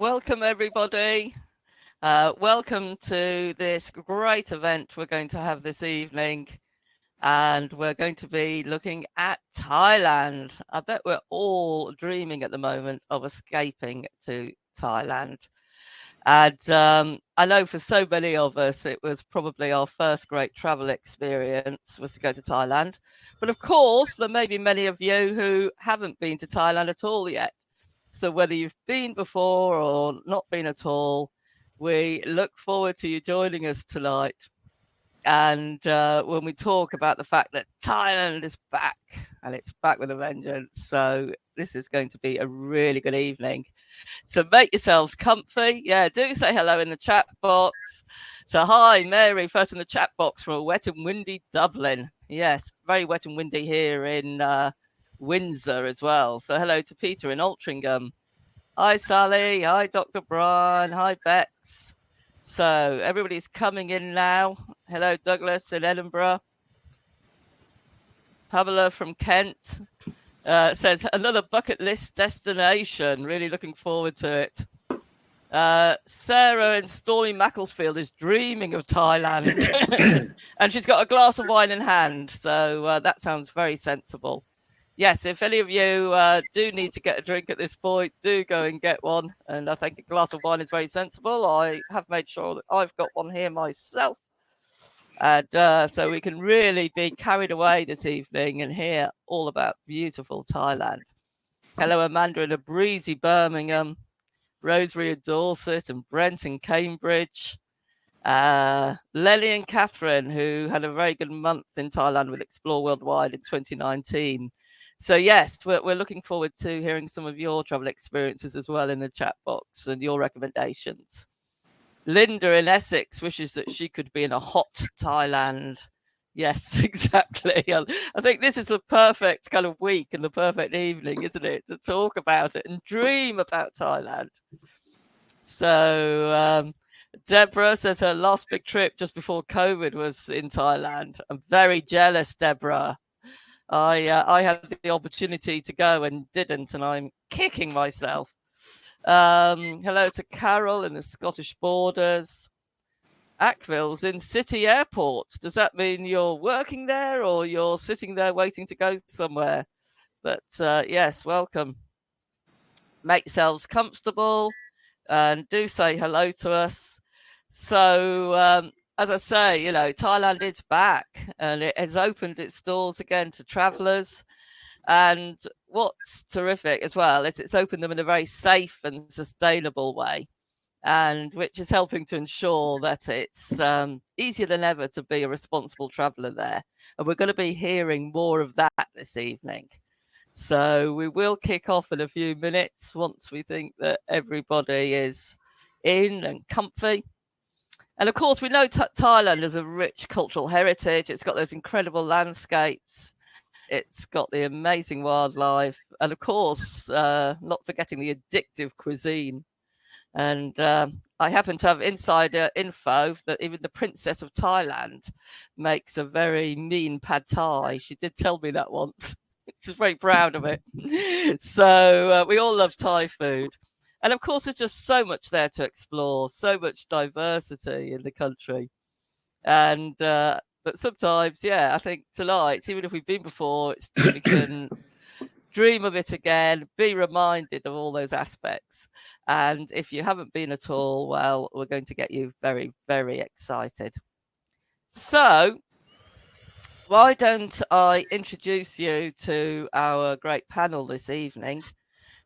welcome everybody. Welcome to this great event we're going to have this evening. And we're going to be looking at Thailand. I bet we're all dreaming at the moment of escaping to Thailand. And I know for so many of us, it was probably our first great travel experience was to go to Thailand. But of course, there may be many of you who haven't been to Thailand at all yet. So whether you've been before or not been at all, we look forward to you joining us tonight. And when we talk about the fact that Thailand is back, and it's back with a vengeance. So this is going to be a really good evening. So make yourselves comfy. Yeah, do say hello in the chat box. So hi, Mary, first in the chat box from a wet and windy Dublin. Yes, very wet and windy here in Windsor as well. So hello to Peter in Altrincham. Hi, Sally. Hi, Dr. Brian. Hi, Bex. So everybody's coming in now. Hello, Douglas in Edinburgh. Pamela from Kent says, another bucket list destination. Really looking forward to it. Sarah in stormy Macclesfield is dreaming of Thailand. And she's got a glass of wine in hand. So that sounds very sensible. Yes, if any of you do need to get a drink at this point, do go and get one. And I think a glass of wine is very sensible. I have made sure that I've got one here myself. And so we can really be carried away this evening and hear all about beautiful Thailand. Hello, Amanda in a breezy Birmingham, Rosemary in Dorset, and Brent in Cambridge. Lenny and Catherine, who had a very good month in Thailand with Explore Worldwide in 2019. So yes, we're looking forward to hearing some of your travel experiences as well in the chat box and your recommendations. Linda in Essex wishes that she could be in a hot Thailand. Yes, exactly. I think this is the perfect kind of week and the perfect evening, isn't it, to talk about it and dream about Thailand. So Deborah says her last big trip just before COVID was in Thailand. I'm very jealous, Deborah. I had the opportunity to go and didn't, and I'm kicking myself. Hello to Carol in the Scottish borders. Ackville's in City Airport. Does that mean you're working there or you're sitting there waiting to go somewhere? But yes, welcome. Make yourselves comfortable and do say hello to us. So as I say, you know, Thailand is back and it has opened its doors again to travellers. And what's terrific as well is it's opened them in a very safe and sustainable way, and which is helping to ensure that it's easier than ever to be a responsible traveller there. And we're going to be hearing more of that this evening. So we will kick off in a few minutes once we think that everybody is in and comfy. And of course, we know Thailand has a rich cultural heritage. It's got those incredible landscapes. It's got the amazing wildlife. And of course, not forgetting the addictive cuisine. And I happen to have insider info that even the Princess of Thailand makes a very mean pad thai. She did tell me that once. She's very proud of it. So we all love Thai food. And of course, there's just so much there to explore, so much diversity in the country. And but sometimes, yeah, I think tonight, even if we've been before, we can dream of it again, be reminded of all those aspects. And if you haven't been at all, well, we're going to get you very, very excited. So why don't I introduce you to our great panel this evening?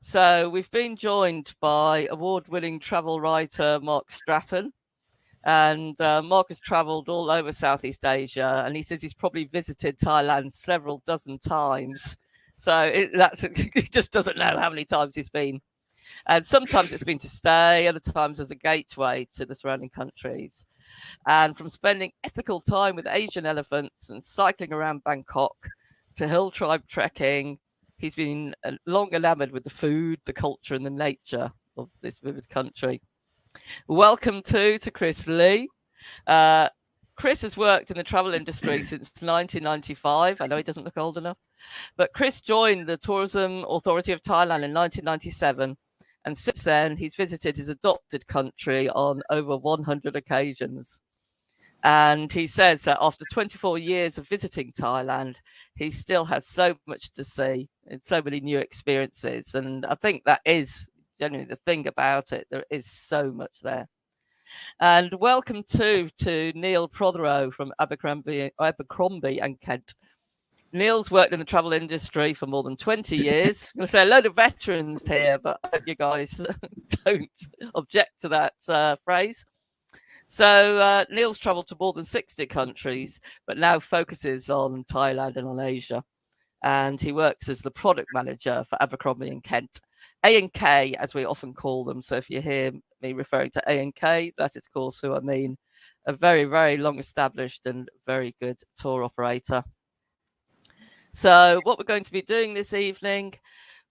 So we've been joined by award-winning travel writer Mark Stratton. And Mark has travelled all over Southeast Asia, and he says he's probably visited Thailand several dozen times. So he just doesn't know how many times he's been. And sometimes it's been to stay, other times as a gateway to the surrounding countries. And from spending ethical time with Asian elephants and cycling around Bangkok to hill tribe trekking, he's been long enamored with the food, the culture, and the nature of this vivid country. Welcome to Chris Lee. Chris has worked in the travel industry since 1995. I know he doesn't look old enough. But Chris joined the Tourism Authority of Thailand in 1997 And since then, he's visited his adopted country on over 100 occasions. And he says that after 24 years of visiting Thailand, he still has so much to see and so many new experiences. And I think that is generally the thing about it. There is so much there. And welcome to Neil Prothero from Abercrombie and Kent. Neil's worked in the travel industry for more than 20 years. I'm going to say a load of veterans here, but I hope you guys don't object to that phrase. So Neil's travelled to more than 60 countries, but now focuses on Thailand and on Asia. And he works as the product manager for Abercrombie and Kent. A&K, as we often call them. So if you hear me referring to A&K, that is, of course, who I mean. A very, very long-established and very good tour operator. So what we're going to be doing this evening,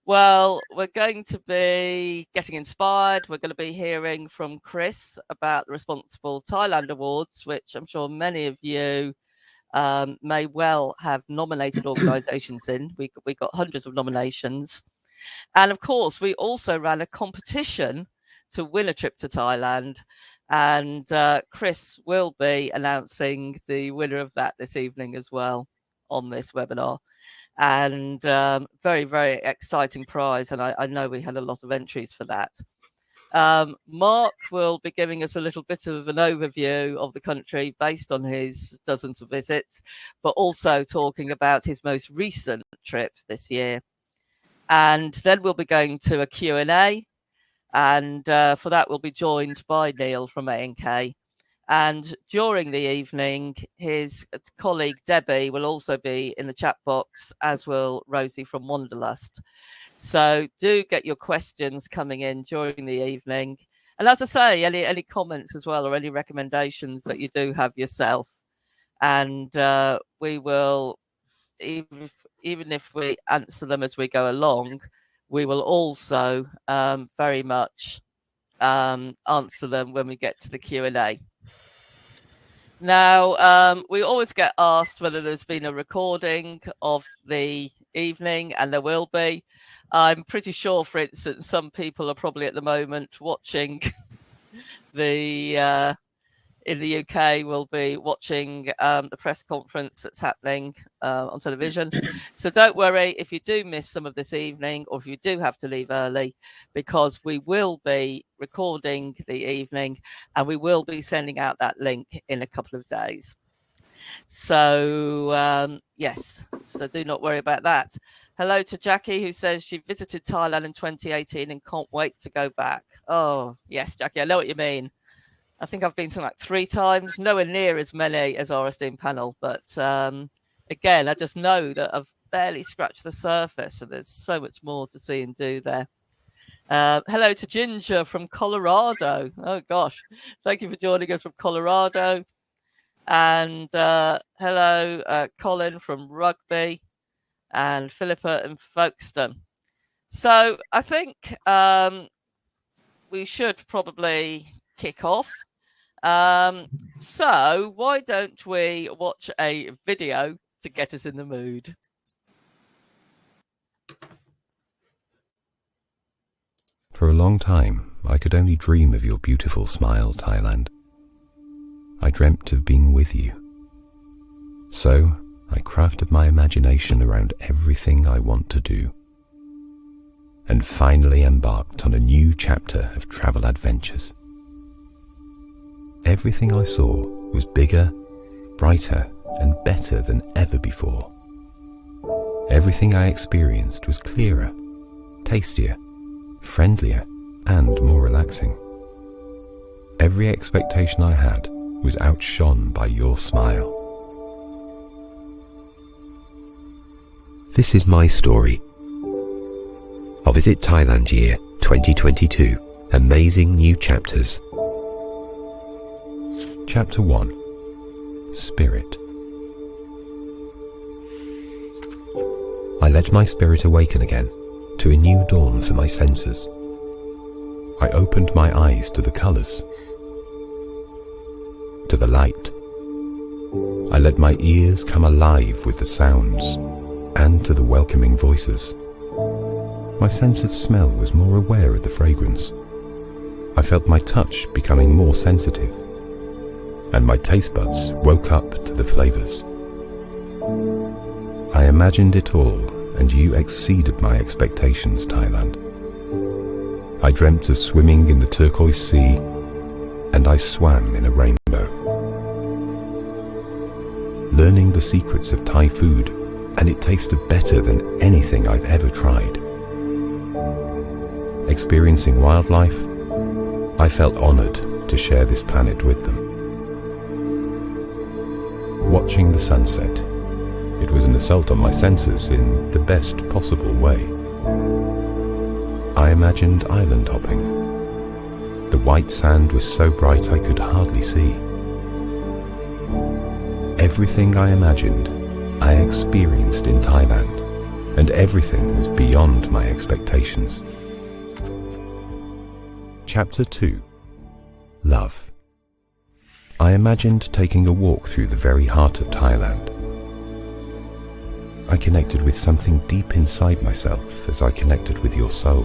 well, we're going to be getting inspired. We're going to be hearing from Chris about the Responsible Thailand Awards, which I'm sure many of you may well have nominated organisations in. We got hundreds of nominations. And of course, we also ran a competition to win a trip to Thailand. And Chris will be announcing the winner of that this evening as well on this webinar. And very, very exciting prize. And I know we had a lot of entries for that. Mark will be giving us a little bit of an overview of the country based on his dozens of visits, but also talking about his most recent trip this year. And then we'll be going to a Q&A. And for that, we'll be joined by Neil from A&K. And during the evening, his colleague Debbie will also be in the chat box, as will Rosie from Wanderlust. So do get your questions coming in during the evening. And as I say, any comments as well, or any recommendations that you do have yourself. And we will, even if we answer them as we go along, we will also very much answer them when we get to the Q&A. Now, we always get asked whether there's been a recording of the evening, and there will be. I'm pretty sure, for instance, some people are probably at the moment watching the in the UK will be watching the press conference that's happening on television. So don't worry if you do miss some of this evening, or if you do have to leave early, because we will be recording the evening and we will be sending out that link in a couple of days. So yes, so do not worry about that. Hello to Jackie, who says she visited Thailand in 2018 and can't wait to go back. Oh, yes, Jackie, I know what you mean. I think I've been something like 3 times, nowhere near as many as our esteemed panel. But again, I just know that I've barely scratched the surface, and there's so much more to see and do there. Hello to Ginger from Colorado. Oh, gosh. Thank you for joining us from Colorado. And hello, Colin from Rugby, and Philippa in Folkestone. So I think we should probably kick off. So why don't we watch a video to get us in the mood? For a long time, I could only dream of your beautiful smile, Thailand. I dreamt of being with you. So, I crafted my imagination around everything I want to do, and finally embarked on a new chapter of travel adventures. Everything I saw was bigger, brighter, and better than ever before. Everything I experienced was clearer, tastier, friendlier, and more relaxing. Every expectation I had was outshone by your smile. This is my story. I'll Visit Thailand Year 2022. Amazing New Chapters. Chapter 1. Spirit. I let my spirit awaken again to a new dawn for my senses. I opened my eyes to the colours, to the light. I let my ears come alive with the sounds and to the welcoming voices. My sense of smell was more aware of the fragrance. I felt my touch becoming more sensitive, and my taste buds woke up to the flavors. I imagined it all, and you exceeded my expectations, Thailand. I dreamt of swimming in the turquoise sea, and I swam in a rainbow. Learning the secrets of Thai food, and it tasted better than anything I've ever tried. Experiencing wildlife, I felt honored to share this planet with them. Watching the sunset, it was an assault on my senses in the best possible way. I imagined island hopping. The white sand was so bright I could hardly see. Everything I imagined, I experienced in Thailand, and everything was beyond my expectations. Chapter 2. Love. I imagined taking a walk through the very heart of Thailand. I connected with something deep inside myself as I connected with your soul.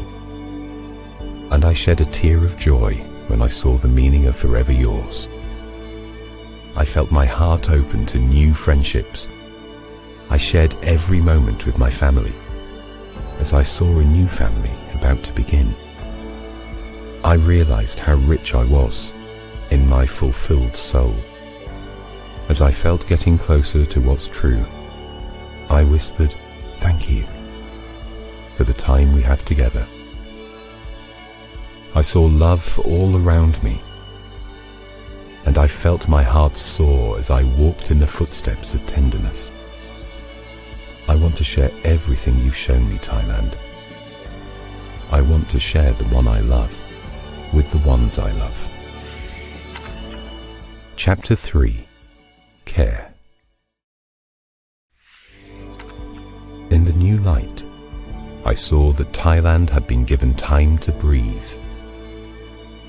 And I shed a tear of joy when I saw the meaning of Forever Yours. I felt my heart open to new friendships. I shared every moment with my family as I saw a new family about to begin. I realized how rich I was in my fulfilled soul. As I felt getting closer to what's true, I whispered, "Thank you for the time we have together." I saw love all around me, and I felt my heart soar as I walked in the footsteps of tenderness. I want to share everything you've shown me, Thailand. I want to share the one I love with the ones I love. Chapter 3. Care. In the new light, I saw that Thailand had been given time to breathe,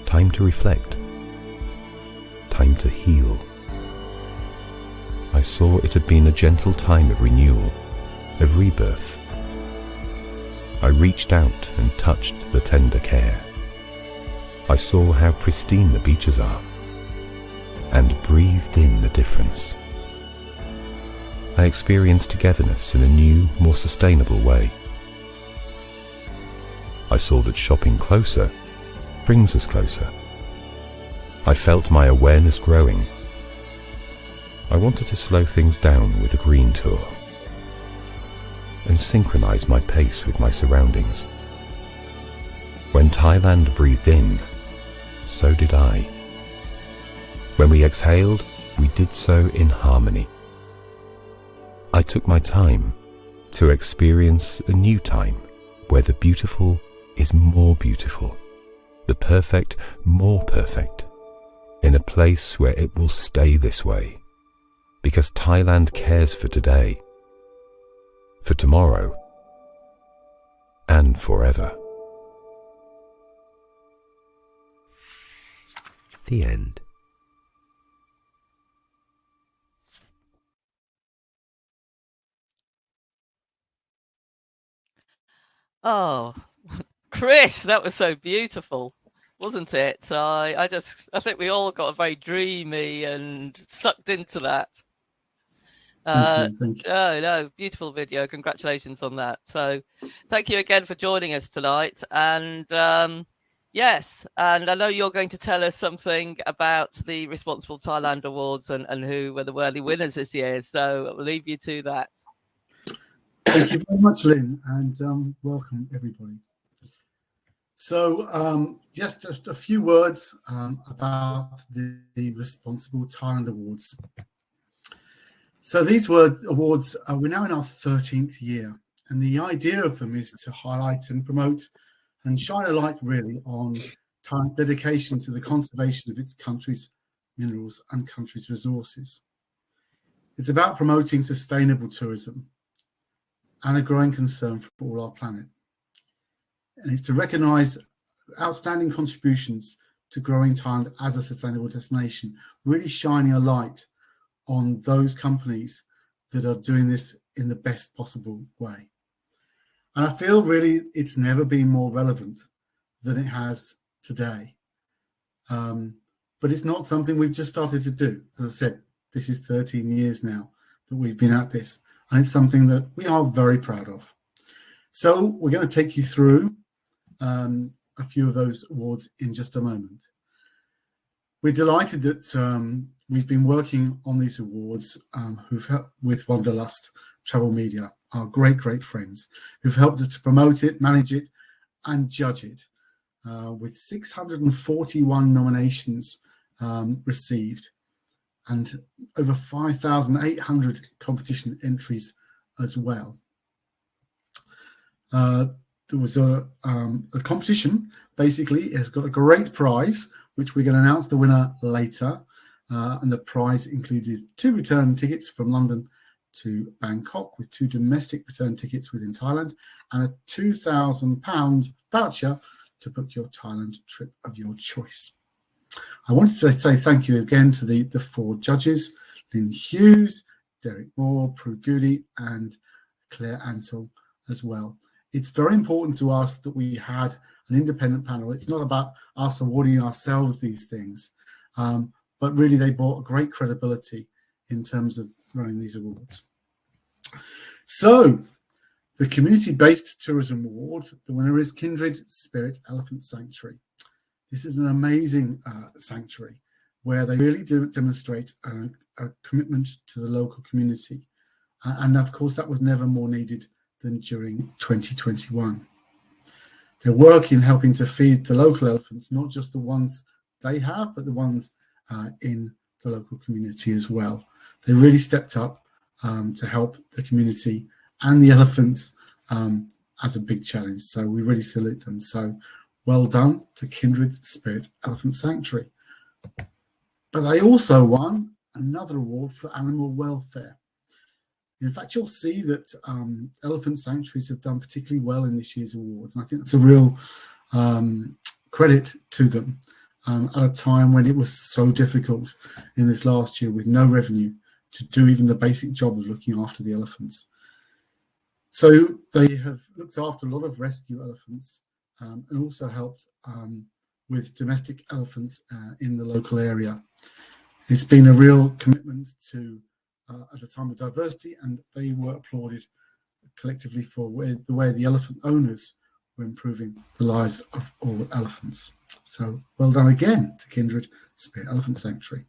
time to reflect, time to heal. I saw it had been a gentle time of renewal, of rebirth. I reached out and touched the tender care. I saw how pristine the beaches are, and breathed in the difference. I experienced togetherness in a new, more sustainable way. I saw that shopping closer brings us closer. I felt my awareness growing. I wanted to slow things down with a green tour and synchronize my pace with my surroundings. When Thailand breathed in, so did I. When we exhaled, we did so in harmony. I took my time to experience a new time where the beautiful is more beautiful, the perfect more perfect, in a place where it will stay this way, because Thailand cares for today, for tomorrow, and forever. The end. Oh, Chris, that was so beautiful, wasn't it? I think we all got very dreamy and sucked into that. Thank you. Oh, no, beautiful video. Congratulations on that. So thank you again for joining us tonight. And yes, and I know you're going to tell us something about the Responsible Thailand Awards and who were the worthy winners this year. So I'll leave you to that. Thank you very much, Lynn, and welcome everybody. So just a few words about the Responsible Thailand Awards. So these awards, we're now in our 13th year, and the idea of them is to highlight and promote and shine a light really on Thailand's dedication to the conservation of its country's minerals and country's resources. It's about promoting sustainable tourism and a growing concern for all our planet. And it's to recognise outstanding contributions to growing Thailand as a sustainable destination, really shining a light on those companies that are doing this in the best possible way. And I feel really it's never been more relevant than it has today. But it's not something we've just started to do. As I said, this is 13 years now that we've been at this, and it's something that we are very proud of. So we're going to take you through a few of those awards in just a moment. We're delighted that we've been working on these awards who've helped with Wanderlust Travel Media, our great friends, who've helped us to promote it, manage it, and judge it, with 641 nominations received and over 5,800 competition entries as well. There was a competition. Basically, it has got a great prize, which we're going to announce the winner later. And the prize included 2 return tickets from London to Bangkok, with 2 domestic return tickets within Thailand, and a £2,000 voucher to book your Thailand trip of your choice. I wanted to say thank you again to the 4 judges, Lynn Hughes, Derek Moore, Prue Goody, and Claire Ansell as well. It's very important to us that we had an independent panel. It's not about us awarding ourselves these things, but really they brought great credibility in terms of running these awards. So the Community-Based Tourism Award, the winner is Kindred Spirit Elephant Sanctuary. This is an amazing sanctuary where they really do demonstrate a commitment to the local community. And of course, that was never more needed than during 2021. Their work in helping to feed the local elephants, not just the ones they have, but the ones in the local community as well. They really stepped up to help the community and the elephants as a big challenge. So we really salute them. So well done to Kindred Spirit Elephant Sanctuary. But they also won another award for animal welfare. In fact, you'll see that elephant sanctuaries have done particularly well in this year's awards. And I think that's a real credit to them at a time when it was so difficult in this last year with no revenue to do even the basic job of looking after the elephants. So they have looked after a lot of rescue elephants and also helped with domestic elephants in the local area. It's been a real commitment to at a time of diversity, and they were applauded collectively for the way the elephant owners were improving the lives of all the elephants. So well done again to Kindred Spirit Elephant Sanctuary.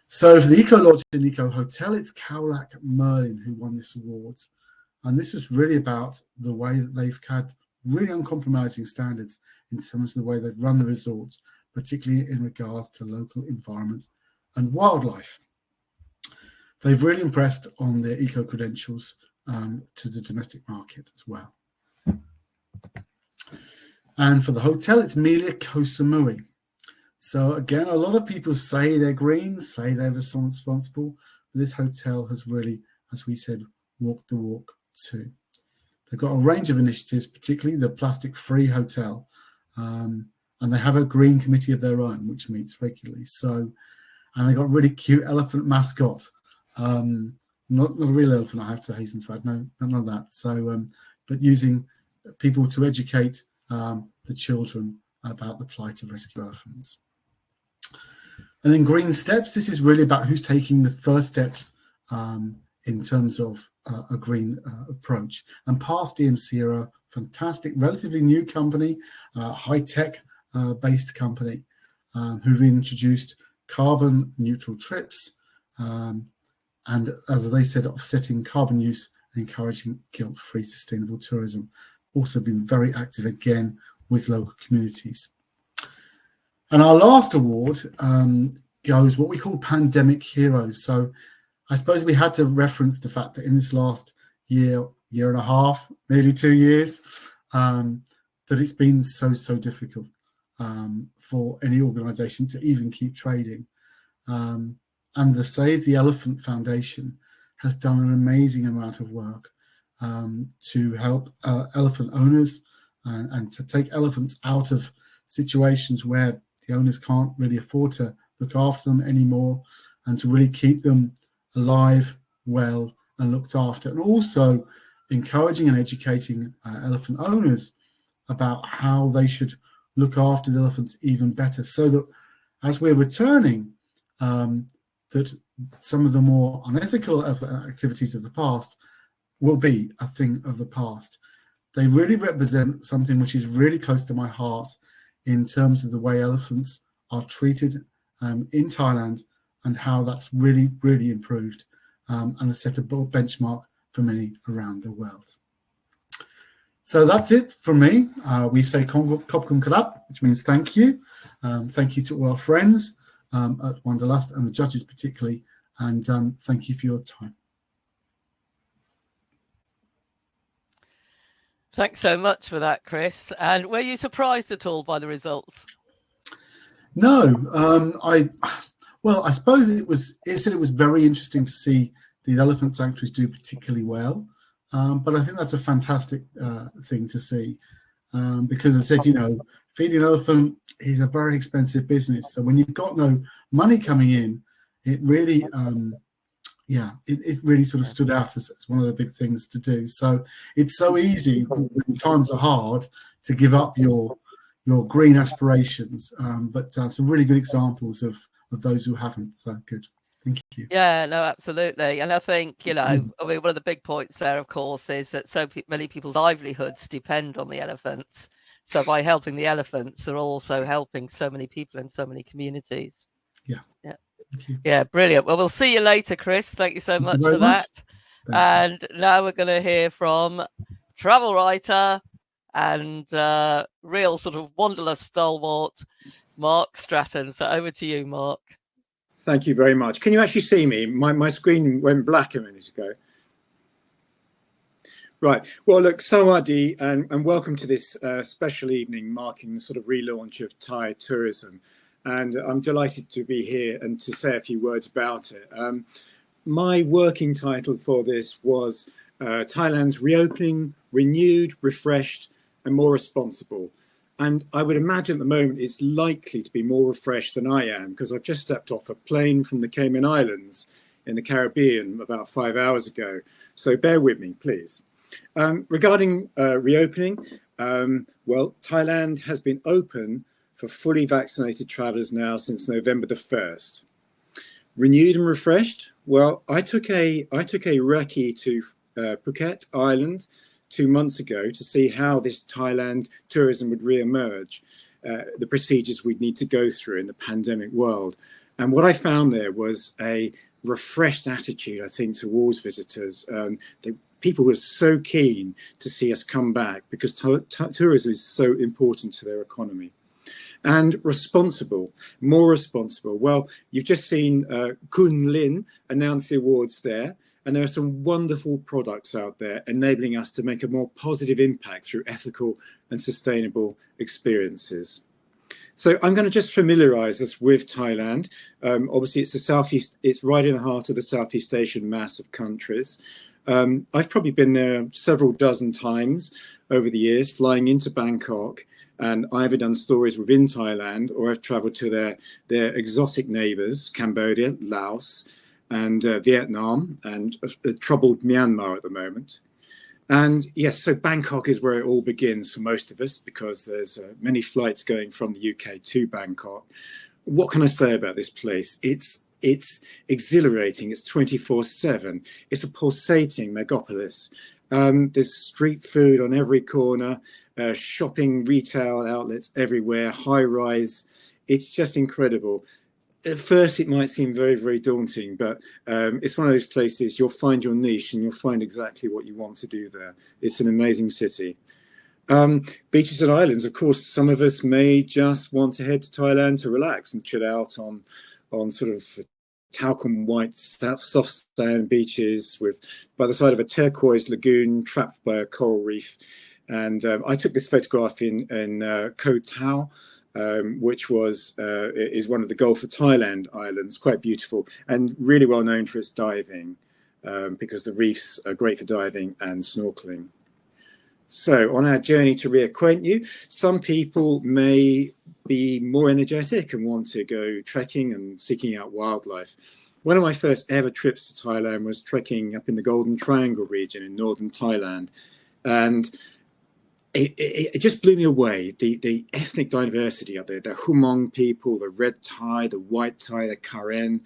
So for the Eco Lodge and Eco Hotel, it's Khao-Lak Merlin who won this award. And this was really about the way that they've had really uncompromising standards in terms of the way they've run the resorts, particularly in regards to local environment and wildlife. They've really impressed on their eco credentials to the domestic market as well. And for the hotel, it's Melia Koh Samui. So again, a lot of people say they're green, say they're responsible, but this hotel has really, as we said, walked the walk too. They've got a range of initiatives, particularly the plastic-free hotel, and they have a green committee of their own, which meets regularly. So, and they got a really cute elephant mascot. Not a real elephant, I have to hasten to add, no, none of that. So, but using people to educate the children about the plight of rescue elephants. And then Green Steps, this is really about who's taking the first steps in terms of a green approach. And Path DMC are a fantastic, relatively new company, high-tech based company who've introduced carbon neutral trips, and as they said, offsetting carbon use and encouraging guilt-free sustainable tourism. Also been very active again with local communities. And our last award goes what we call Pandemic Heroes. So I suppose we had to reference the fact that in this last year and a half, nearly 2 years, that it's been so difficult for any organisation to even keep trading. And the Save the Elephant Foundation has done an amazing amount of work to help elephant owners and to take elephants out of situations where the owners can't really afford to look after them anymore, and to really keep them alive, well, and looked after. And also encouraging and educating elephant owners about how they should look after the elephants even better, so that as we're returning, that some of the more unethical activities of the past will be a thing of the past. They really represent something which is really close to my heart in terms of the way elephants are treated in Thailand, and how that's really, really improved and has set a benchmark for many around the world. So that's it from me. We say Kopkum Karap, which means thank you. Thank you to all our friends at Wanderlust and the judges particularly, and thank you for your time. Thanks so much for that, Chris. And were you surprised at all by the results? No, I suppose it was very interesting to see the elephant sanctuaries do particularly well. But I think that's a fantastic thing to see, because as I said, feeding an elephant is a very expensive business. So when you've got no money coming in, it really, it really sort of stood out as one of the big things to do. So it's so easy when times are hard to give up your green aspirations, but some really good examples of those who haven't. So good. Thank you. Yeah, no, absolutely. And I think, one of the big points there, of course, is that so many people's livelihoods depend on the elephants. So by helping the elephants, they're also helping so many people in so many communities. Yeah. Yeah, brilliant. Well, we'll see you later, Chris. Thank you so much for that. And now we're going to hear from travel writer and real sort of Wanderlust stalwart, Mark Stratton. So over to you, Mark. Thank you very much. Can you actually see me? My screen went black a minute ago. Right. Well, look, Sawadee, and welcome to this special evening marking the sort of relaunch of Thai tourism. And I'm delighted to be here and to say a few words about it. My working title for this was Thailand's Reopening, Renewed, Refreshed, and More Responsible. And I would imagine at the moment it's likely to be more refreshed than I am, because I've just stepped off a plane from the Cayman Islands in the Caribbean about 5 hours ago. So bear with me, please. Regarding reopening, well, Thailand has been open for fully vaccinated travellers now since November the 1st. Renewed and refreshed? Well, I took a recce to Phuket Island 2 months ago to see how this Thailand tourism would re-emerge, the procedures we'd need to go through in the pandemic world. And what I found there was a refreshed attitude, I think, towards visitors. People were so keen to see us come back because tourism is so important to their economy. And responsible, more responsible. Well, you've just seen Kun Lin announce the awards there. And there are some wonderful products out there enabling us to make a more positive impact through ethical and sustainable experiences. So I'm going to just familiarise us with Thailand. Obviously, it's the southeast. It's right in the heart of the Southeast Asian mass of countries. I've probably been there several dozen times over the years, flying into Bangkok, and I've either done stories within Thailand or I've travelled to their exotic neighbours, Cambodia, Laos, and Vietnam, and troubled Myanmar at the moment. And yes, so Bangkok is where it all begins for most of us, because there's many flights going from the UK to Bangkok. What can I say about this place? It's exhilarating. It's 24/7. It's a pulsating megapolis. There's street food on every corner, shopping, retail outlets everywhere, high rise. It's just incredible. At first, it might seem very, very daunting, but it's one of those places you'll find your niche and you'll find exactly what you want to do there. It's an amazing city. Beaches and islands, of course, some of us may just want to head to Thailand to relax and chill out on sort of talcum white soft sand beaches by the side of a turquoise lagoon trapped by a coral reef. And I took this photograph in Koh Tao, which is one of the Gulf of Thailand islands, quite beautiful and really well known for its diving, because the reefs are great for diving and snorkeling. So on our journey to reacquaint you, some people may be more energetic and want to go trekking and seeking out wildlife. One of my first ever trips to Thailand was trekking up in the Golden Triangle region in northern Thailand. And it just blew me away, the ethnic diversity up there, the Hmong people, the red Thai, the white Thai, the Karen.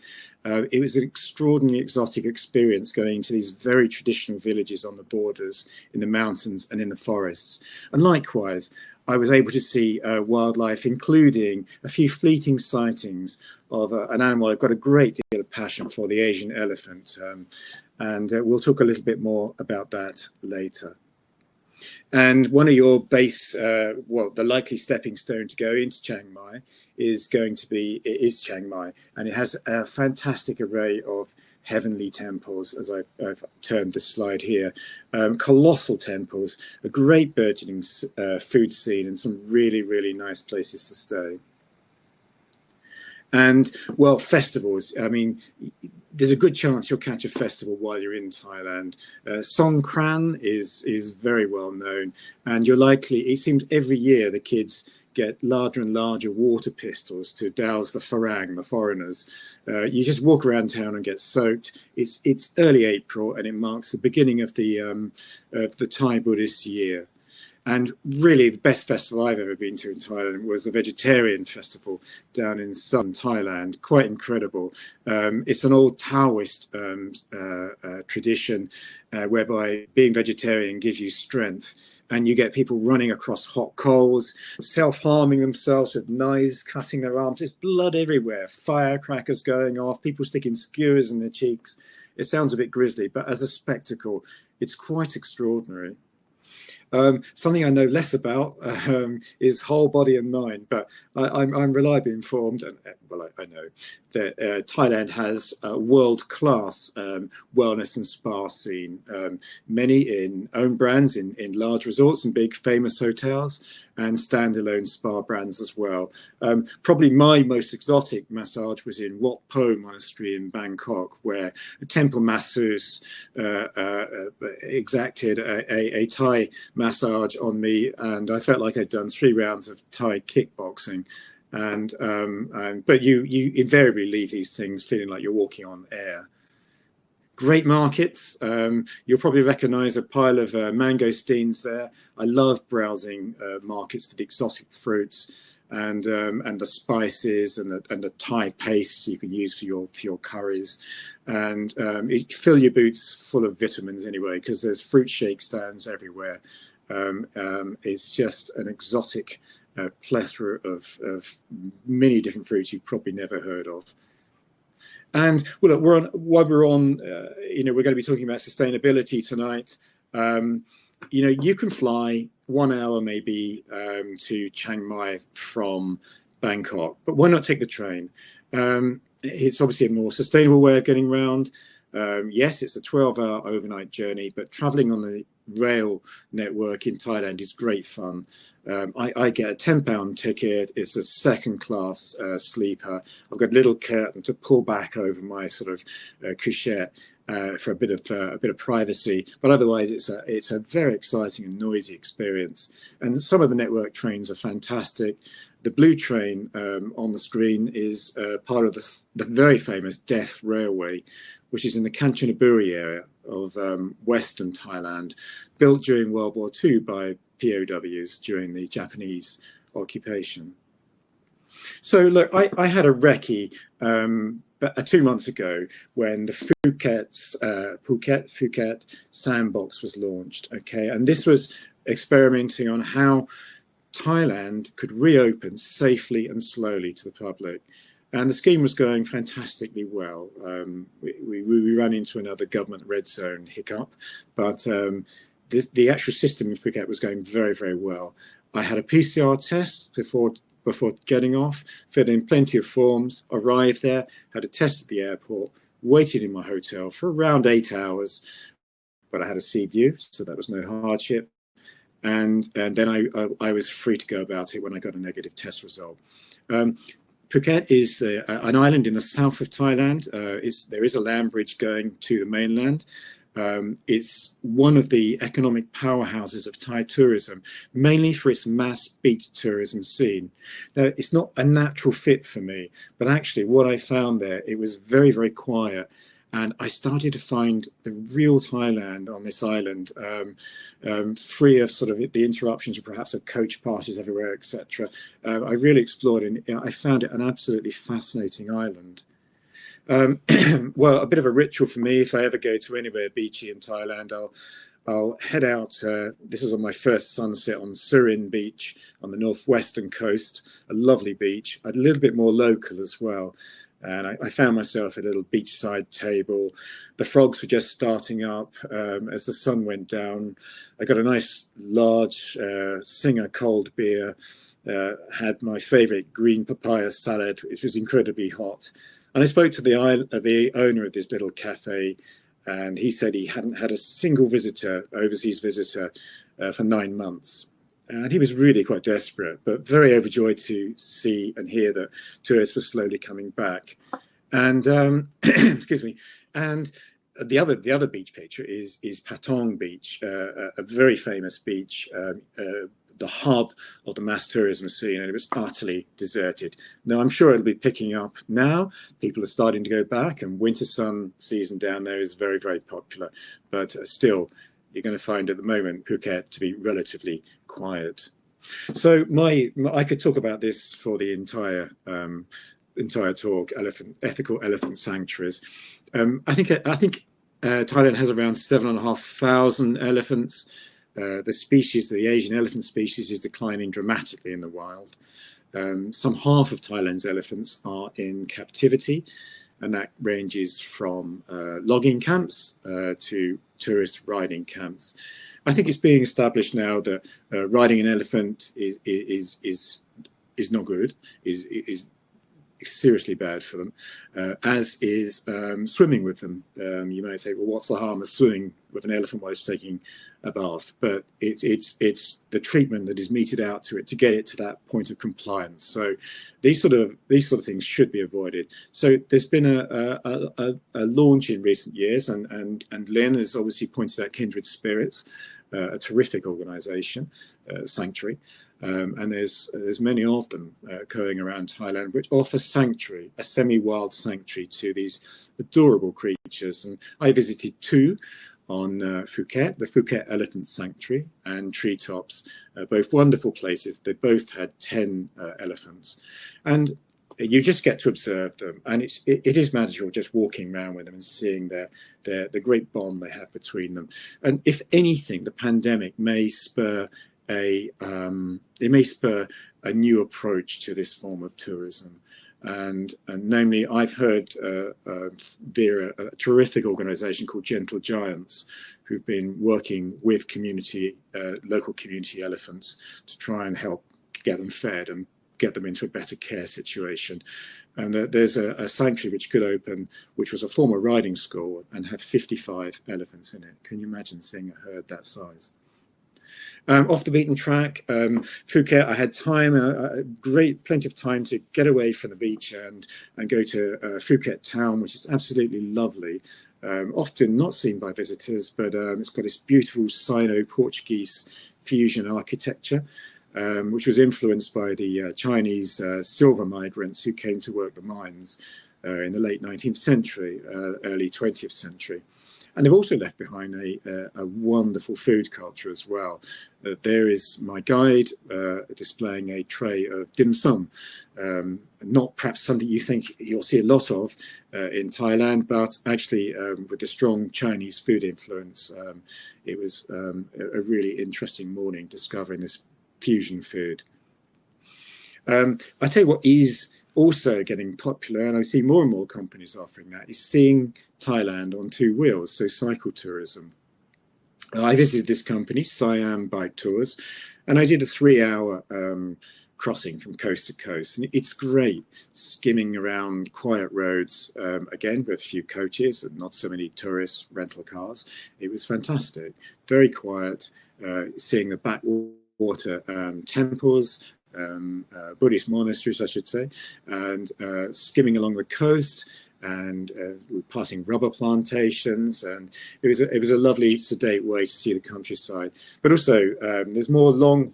It was an extraordinarily exotic experience going to these very traditional villages on the borders, in the mountains and in the forests. And likewise, I was able to see wildlife, including a few fleeting sightings of an animal I've got a great deal of passion for, the Asian elephant. And we'll talk a little bit more about that later. And one of your base, well, the likely stepping stone to go into Chiang Mai is Chiang Mai. And it has a fantastic array of heavenly temples, as I've termed this slide here. Colossal temples, a great burgeoning food scene, and some really, really nice places to stay. And, well, festivals. I mean, there's a good chance you'll catch a festival while you're in Thailand. Songkran is very well known, and you're likely, it seems every year the kids get larger and larger water pistols to douse the farang, the foreigners. You just walk around town and get soaked. It's early April, and it marks the beginning of the Thai Buddhist year. And really, the best festival I've ever been to in Thailand was the Vegetarian Festival down in southern Thailand. Quite incredible. It's an old Taoist tradition whereby being vegetarian gives you strength. And you get people running across hot coals, self-harming themselves with knives, cutting their arms. There's blood everywhere, firecrackers going off, people sticking skewers in their cheeks. It sounds a bit grisly, but as a spectacle, it's quite extraordinary. Something I know less about is whole body and mind, but I'm reliably informed, and well, I know that Thailand has a world-class wellness and spa scene, many in own brands in large resorts and big famous hotels, and standalone spa brands as well. Probably my most exotic massage was in Wat Po Monastery in Bangkok, where a temple masseuse exacted a Thai massage on me, and I felt like I'd done 3 rounds of Thai kickboxing. But you invariably leave these things feeling like you're walking on air. Great markets. You'll probably recognize a pile of mangosteens there. I love browsing markets for the exotic fruits and the spices and the Thai pastes you can use for your curries. And you fill your boots full of vitamins anyway, because there's fruit shake stands everywhere. It's just an exotic plethora of many different fruits you've probably never heard of. And well, look, while we're on, we're going to be talking about sustainability tonight. You can fly 1 hour maybe to Chiang Mai from Bangkok, but why not take the train? It's obviously a more sustainable way of getting around. Yes, it's a 12-hour overnight journey, but traveling on the rail network in Thailand is great fun. I get a £10 ticket. It's a second-class sleeper. I've got a little curtain to pull back over my sort of couchette for a bit of privacy. But otherwise, it's a very exciting and noisy experience. And some of the network trains are fantastic. The blue train on the screen is part of the very famous Death Railway, which is in the Kanchanaburi area of Western Thailand, built during World War II by POWs during the Japanese occupation. So look, I had a recce 2 months ago when the Phuket Sandbox was launched, okay? And this was experimenting on how Thailand could reopen safely and slowly to the public. And the scheme was going fantastically well. We ran into another government red zone hiccup, but the actual system in Phuket was going very, very well. I had a PCR test before getting off, filled in plenty of forms, arrived there, had a test at the airport, waited in my hotel for around 8 hours, but I had a sea view, so that was no hardship. And then I was free to go about it when I got a negative test result. Phuket is an island in the south of Thailand. There is a land bridge going to the mainland. It's one of the economic powerhouses of Thai tourism, mainly for its mass beach tourism scene. Now, it's not a natural fit for me, but actually what I found there, it was very, very quiet. And I started to find the real Thailand on this island, free of sort of the interruptions perhaps of coach parties everywhere, etc. I really explored it, and I found it an absolutely fascinating island. Well, a bit of a ritual for me, if I ever go to anywhere beachy in Thailand, I'll head out. This was on my first sunset on Surin Beach on the northwestern coast, a lovely beach, a little bit more local as well. And I found myself at a little beachside table. The frogs were just starting up as the sun went down. I got a nice large Singer cold beer, had my favorite green papaya salad, which was incredibly hot. And I spoke to the owner of this little cafe, and he said he hadn't had a single visitor, overseas visitor, for 9 months. And he was really quite desperate, but very overjoyed to see and hear that tourists were slowly coming back. And excuse me. And the other beach picture is Patong Beach, a very famous beach, the hub of the mass tourism scene, and it was utterly deserted. Now, I'm sure it'll be picking up now. People are starting to go back, and winter sun season down there is very, very popular. But still, you're going to find at the moment Phuket to be relatively quiet. So I could talk about this for the entire talk, ethical elephant sanctuaries. I think Thailand has around 7,500 elephants. The Asian elephant species is declining dramatically in the wild. Some half of Thailand's elephants are in captivity, and that ranges from logging camps to tourist riding camps. I think it's being established now that riding an elephant is not good, is seriously bad for them, as is swimming with them. You may say, well, what's the harm of swimming with an elephant while it's taking a bath? But it's the treatment that is meted out to it to get it to that point of compliance. So these sort of things should be avoided. So there's been a launch in recent years, and Lynn has obviously pointed out Kindred Spirits, a terrific organisation, sanctuary. And there's many of them going around Thailand, which offer sanctuary, a semi-wild sanctuary to these adorable creatures. And I visited two on Phuket, the Phuket Elephant Sanctuary and Treetops, both wonderful places. They both had 10 elephants. And you just get to observe them. And it is magical just walking around with them and seeing the great bond they have between them. And if anything, the pandemic may spur a new approach to this form of tourism, and namely, I've heard via a terrific organisation called Gentle Giants, who've been working with local community elephants to try and help get them fed and get them into a better care situation. And there's a sanctuary which could open, which was a former riding school, and have 55 elephants in it. Can you imagine seeing a herd that size? Off the beaten track, Phuket, I had time, plenty of time to get away from the beach and go to Phuket town, which is absolutely lovely. Often not seen by visitors, but it's got this beautiful Sino-Portuguese fusion architecture, which was influenced by the Chinese silver migrants who came to work the mines in the late 19th century, early 20th century. And they've also left behind a wonderful food culture as well. There is my guide displaying a tray of dim sum, not perhaps something you think you'll see a lot of in Thailand, but actually with the strong Chinese food influence, it was a really interesting morning discovering this fusion food. I tell you what is also getting popular, and I see more and more companies offering that, is seeing Thailand on two wheels, so cycle tourism. I visited this company, Siam Bike Tours, and I did a 3-hour crossing from coast to coast. And it's great skimming around quiet roads, again, with a few coaches and not so many tourist rental cars. It was fantastic, very quiet, seeing the backwater temples, Buddhist monasteries, I should say, and skimming along the coast. and we were passing rubber plantations, and it was a lovely, sedate way to see the countryside. But also, there's more long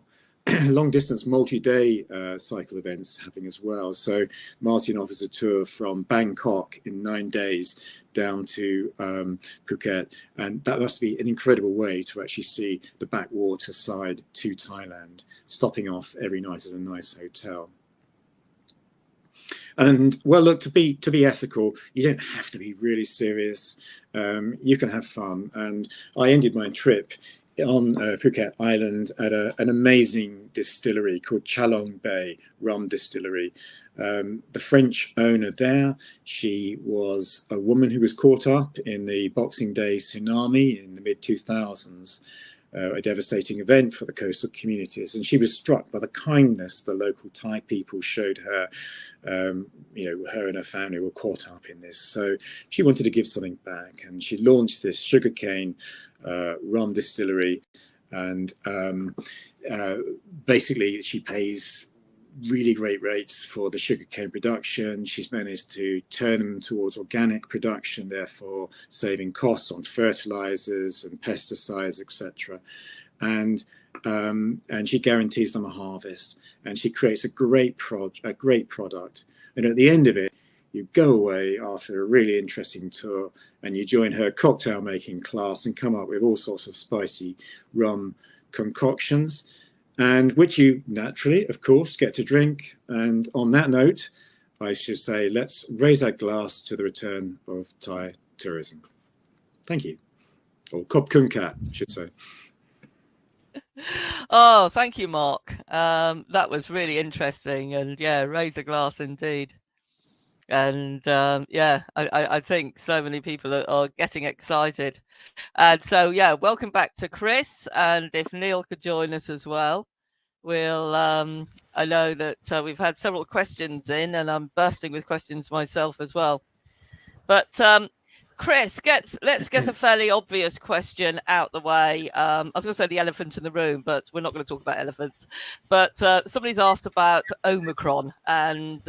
distance multi-day cycle events happening as well. So Martin offers a tour from Bangkok in 9 days down to Phuket, and that must be an incredible way to actually see the backwater side to Thailand, stopping off every night at a nice hotel. And well, look, to be ethical, you don't have to be really serious. You can have fun. And I ended my trip on Phuket Island at an amazing distillery called Chalong Bay Rum Distillery. The French owner there, she was a woman who was caught up in the Boxing Day tsunami in the mid-2000s, a devastating event for the coastal communities. And she was struck by the kindness the local Thai people showed her. Her and her family were caught up in this. So she wanted to give something back. And she launched this sugarcane rum distillery. And basically, she pays really great rates for the sugarcane production. She's managed to turn them towards organic production, therefore saving costs on fertilizers and pesticides, etc. And she guarantees them a harvest, and she creates a great product. And at the end of it, you go away after a really interesting tour, and you join her cocktail making class and come up with all sorts of spicy rum concoctions, and which you naturally, of course, get to drink. And on that note, I should say, let's raise our glass to the return of Thai tourism. Thank you. Or Kop Kun Kat, I should say. Oh, thank you, Mark. That was really interesting. And yeah, raise a glass indeed. And I think so many people are getting excited. And so, yeah, welcome back to Chris. And if Neil could join us as well, we'll, I know that we've had several questions in, and I'm bursting with questions myself as well. But Chris, let's get a fairly obvious question out the way. I was going to say the elephant in the room, but we're not going to talk about elephants. But somebody's asked about Omicron and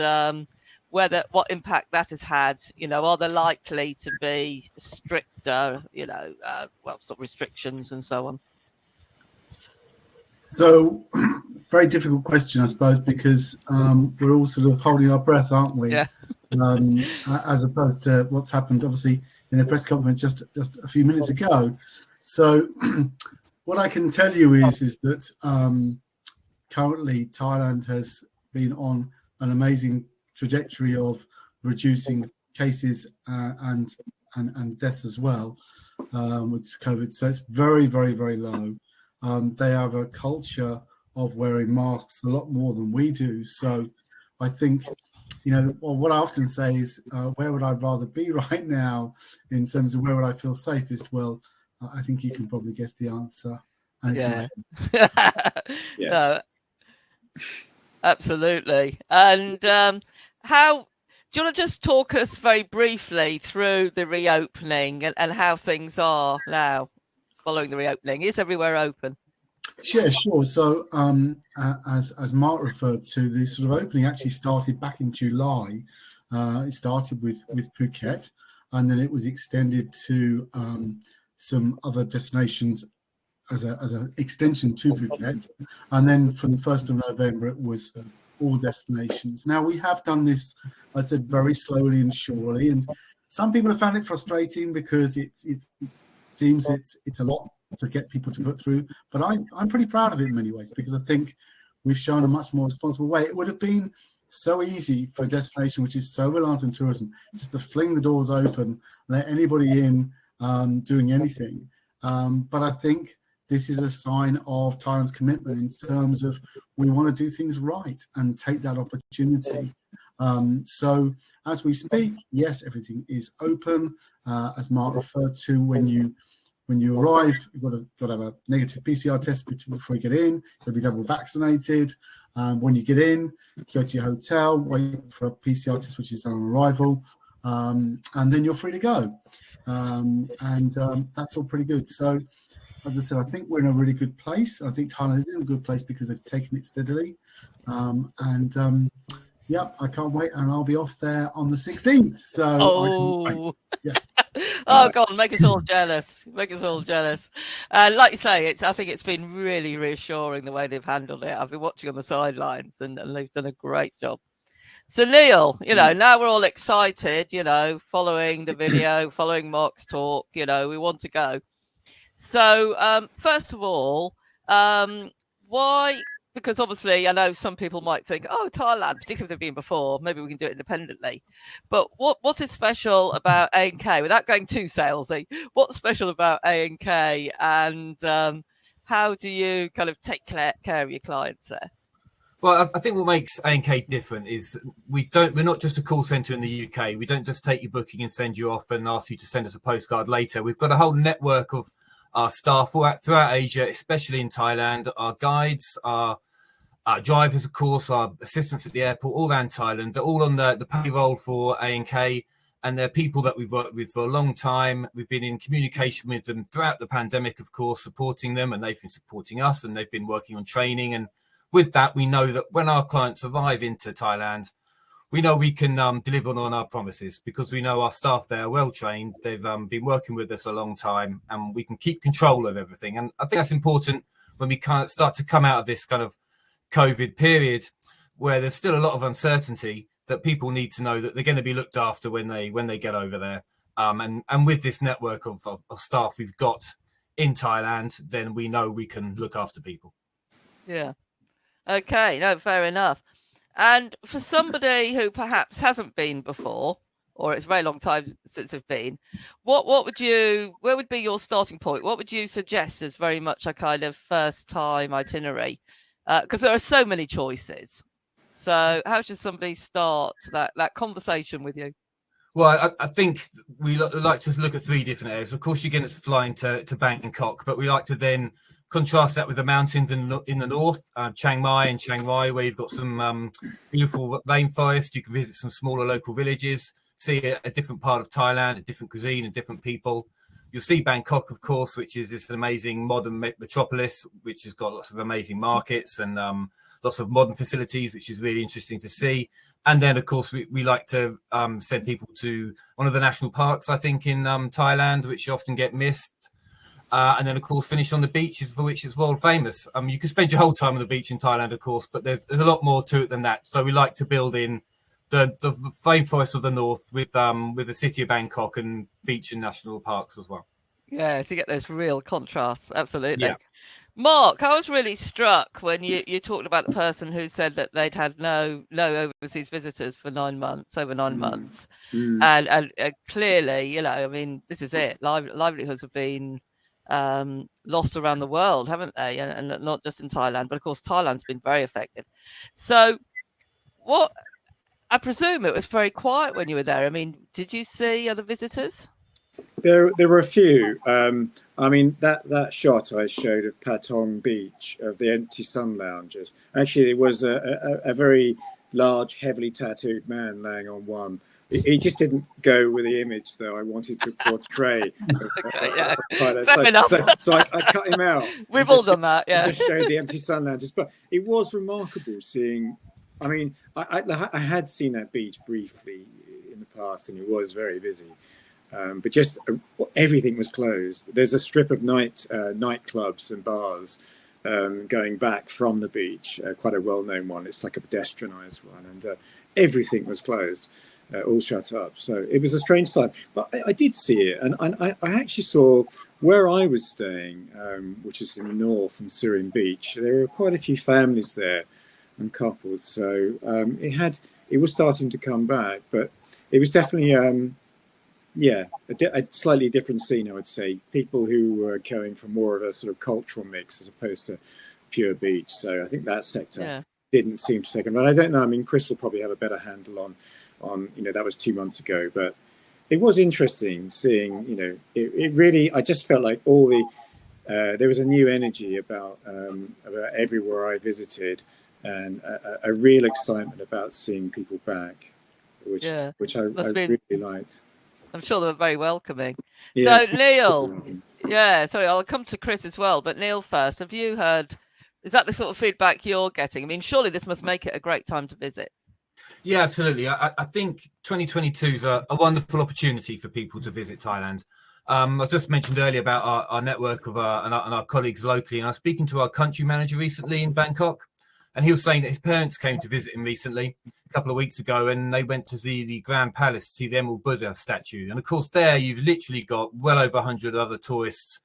what impact that has had. Are there likely to be stricter, sort of restrictions and so on? So, very difficult question, I suppose, because we're all sort of holding our breath, aren't we? Yeah. As opposed to what's happened, obviously, in the press conference just a few minutes ago. So, what I can tell you is that currently Thailand has been on an amazing trajectory of reducing cases and deaths as well with COVID. So it's very, very, very low. They have a culture of wearing masks a lot more than we do. So I think, what I often say is, where would I rather be right now in terms of where would I feel safest? Well, I think you can probably guess the answer. And it's yes. Absolutely. And how do you want to just talk us very briefly through the reopening and how things are now following the reopening? Is everywhere open? Yeah, sure. So as Mark referred to, the sort of opening actually started back in July. It started with Phuket, and then it was extended to some other destinations as an extension to Phuket. And then from the 1st of November, it was all destinations. Now, we have done this, I said, very slowly and surely. And some people have found it frustrating because it seems it's a lot to get people to put through. But I'm pretty proud of it in many ways, because I think we've shown a much more responsible way. It would have been so easy for a destination which is so reliant on tourism just to fling the doors open, let anybody in doing anything. But I think this is a sign of Thailand's commitment in terms of we want to do things right and take that opportunity. So as we speak, yes, everything is open. As Mark referred to, when you arrive, you've got to have a negative PCR test before you get in. You've got to be double vaccinated. When you get in, go to your hotel, wait for a PCR test, which is done on arrival, and then you're free to go. That's all pretty good. So, as I said, I think we're in a really good place. I think Thailand is in a good place because they've taken it steadily. Yep, I can't wait, and I'll be off there on the 16th. So I can wait. Yes. Oh God, make us all jealous. Make us all jealous. Like you say, I think it's been really reassuring the way they've handled it. I've been watching on the sidelines, and they've done a great job. So Neil, now we're all excited, following the video, following Mark's talk, we want to go. So first of all, why? Because obviously I know some people might think, oh, Thailand, particularly if they've been before, maybe we can do it independently. But what is special about A&K, without going too salesy, what's special about A&K, and how do you kind of take care of your clients there? Well, I think what makes A&K different is we're not just a call centre in the UK. We don't just take your booking and send you off and ask you to send us a postcard later. We've got a whole network of our staff throughout Asia, especially in Thailand, our guides, our drivers, of course, our assistants at the airport, all around Thailand. They're all on the payroll for A&K, and they're people that we've worked with for a long time. We've been in communication with them throughout the pandemic, of course, supporting them, and they've been supporting us, and they've been working on training. And with that, we know that when our clients arrive into Thailand, we know we can deliver on our promises, because we know our staff there are well trained. They've been working with us a long time, and we can keep control of everything. And I think that's important when we kind of start to come out of this kind of COVID period, where there's still a lot of uncertainty, that people need to know that they're going to be looked after when they get over there. And with this network of staff we've got in Thailand, then we know we can look after people. Yeah. Okay. No, fair enough. And for somebody who perhaps hasn't been before, or it's a very long time since they've been, where would be your starting point? What would you suggest as very much a kind of first time itinerary? Because there are so many choices. So how should somebody start that conversation with you? Well, I think we like to look at three different areas. Of course, you're going to fly into Bangkok, but we like to then contrast that with the mountains in the north, Chiang Mai and Chiang Rai, where you've got some beautiful rainforest. You can visit some smaller local villages, see a different part of Thailand, a different cuisine, and different people. You'll see Bangkok, of course, which is this amazing modern metropolis, which has got lots of amazing markets and lots of modern facilities, which is really interesting to see. And then, of course, we like to send people to one of the national parks, I think, in Thailand, which often get missed. And then, of course, finish on the beaches, for which it's world famous. You can spend your whole time on the beach in Thailand, of course, but there's a lot more to it than that. So we like to build in the rainforest of the north with the city of Bangkok and beach and national parks as well. Yeah, so you get those real contrasts. Absolutely. Yeah. Mark, I was really struck when you talked about the person who said that they'd had no overseas visitors for 9 months, over 9 months. And clearly, I mean, this is it. Livelihoods have been lost around the world, haven't they? And not just in Thailand, but of course Thailand's been very affected. So I presume it was very quiet when you were there. I mean, did you see other visitors? There were a few. I mean, that shot I showed of Patong Beach, of the empty sun lounges, actually it was a very large, heavily tattooed man laying on one. He just didn't go with the image that I wanted to portray. So I cut him out. We've all done that, yeah. Just showed the empty sun lounges. But it was remarkable seeing, I mean, I had seen that beach briefly in the past, and it was very busy. But just everything was closed. There's a strip of nightclubs and bars going back from the beach, quite a well-known one. It's like a pedestrianised one, and everything was closed. All shut up. So it was a strange time. But I did see it. And I actually saw where I was staying, which is in the north in Surin Beach. There were quite a few families there and couples. So it was starting to come back. But it was definitely, a slightly different scene, I would say. People who were going for more of a sort of cultural mix as opposed to pure beach. So I think that sector didn't seem to take them. But I don't know. I mean, Chris will probably have a better handle on that was 2 months ago, but it was interesting seeing, it really, I just felt like there was a new energy about everywhere I visited, and a real excitement about seeing people back, which I really liked. I'm sure they were very welcoming. Yes. So Neil, sorry, I'll come to Chris as well, but Neil first, have you heard, is that the sort of feedback you're getting? I mean, surely this must make it a great time to visit. Yeah, absolutely. I think 2022 is a wonderful opportunity for people to visit Thailand. I was just mentioned earlier about our network of and our colleagues locally, and I was speaking to our country manager recently in Bangkok, and he was saying that his parents came to visit him recently, a couple of weeks ago, and they went to see the Grand Palace to see the Emerald Buddha statue. And of course, there you've literally got well over 100 other tourists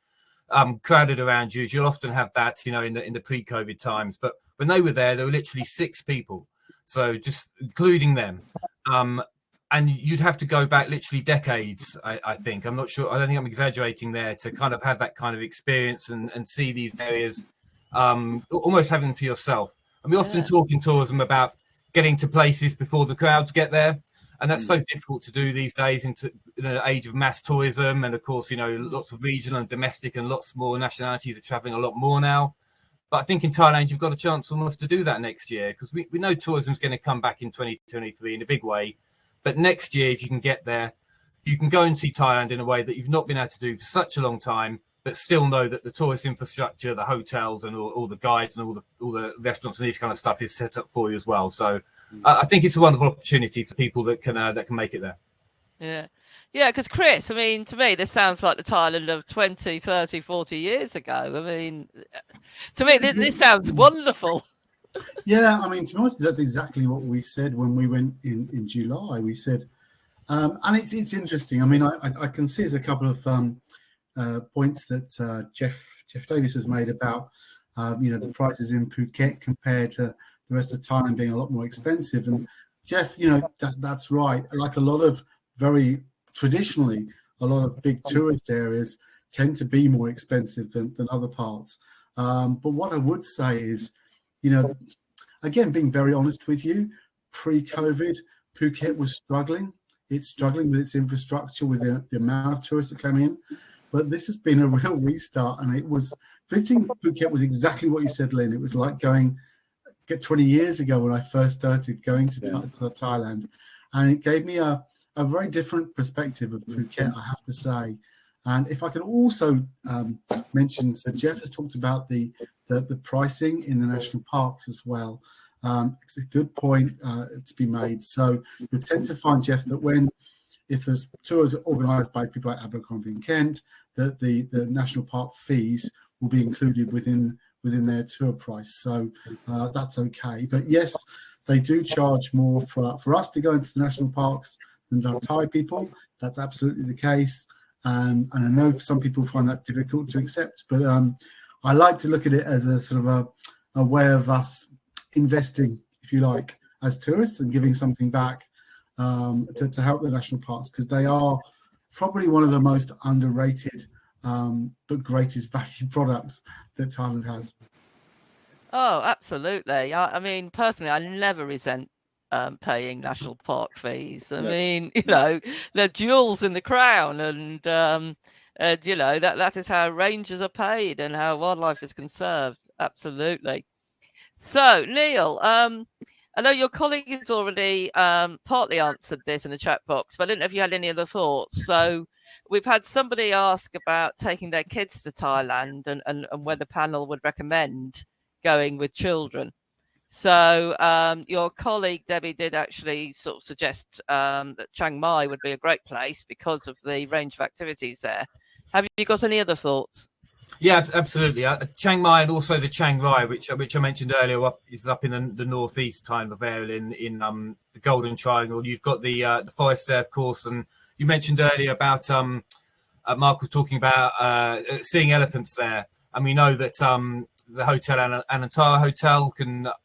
crowded around you, as you'll often have that, in the pre-COVID times. But when they were there were literally 6 people, so just including them. And you'd have to go back literally decades, I think. I'm not sure. I don't think I'm exaggerating there, to kind of have that kind of experience and see these areas, almost having them for yourself. And we often talk in tourism about getting to places before the crowds get there. And that's so difficult to do these days in the age of mass tourism. And of course, lots of regional and domestic and lots more nationalities are traveling a lot more now. But I think in Thailand, you've got a chance almost to do that next year, because we know tourism is going to come back in 2023 in a big way. But next year, if you can get there, you can go and see Thailand in a way that you've not been able to do for such a long time, but still know that the tourist infrastructure, the hotels and all the guides and all the restaurants and these kind of stuff is set up for you as well. So I think it's a wonderful opportunity for people that can make it there. Yeah, because Chris, I mean, to me, this sounds like the Thailand of 20, 30, 40 years ago. I mean, to me, this sounds wonderful. Yeah, I mean, to be honest, that's exactly what we said when we went in July. We said, and it's interesting. I mean, I can see there's a couple of points that Jeff Davis has made about, the prices in Phuket compared to the rest of Thailand being a lot more expensive. And Jeff, that's right. Like a lot of traditionally, a lot of big tourist areas tend to be more expensive than other parts. But what I would say is, again, being very honest with you, pre-COVID, Phuket was struggling. It's struggling with its infrastructure, with the amount of tourists that come in. But this has been a real restart, and visiting Phuket was exactly what you said, Lynn. It was like going 20 years ago when I first started going to Thailand, and it gave me a very different perspective of Phuket, I have to say. And if I can also mention, so Jeff has talked about the pricing in the national parks as well. It's a good point to be made. So you tend to find, Jeff, that if there's tours organised by people like Abercrombie and Kent, that the national park fees will be included within their tour price. So that's okay. But yes, they do charge more for us to go into the national parks than Thai people. That's absolutely the case. And I know some people find that difficult to accept, but I like to look at it as a sort of a way of us investing, if you like, as tourists and giving something back to help the national parks, because they are probably one of the most underrated but greatest value products that Thailand has. Oh, absolutely. I mean, personally, I never resent paying national park fees. I mean, they're jewels in the crown, and that is how rangers are paid and how wildlife is conserved. Absolutely. So, Neil, I know your colleague has already partly answered this in the chat box, but I didn't know if you had any other thoughts. So we've had somebody ask about taking their kids to Thailand and whether the panel would recommend going with children. So your colleague Debbie did actually sort of suggest that Chiang Mai would be a great place because of the range of activities there. Have you got any other thoughts? Yeah, absolutely. Chiang Mai and also the Chiang Rai, which I mentioned earlier, is up in the northeast kind of area in the Golden Triangle. You've got the forest there, of course, and you mentioned earlier about Mark was talking about seeing elephants there, and we know that the hotel, Anantara Hotel,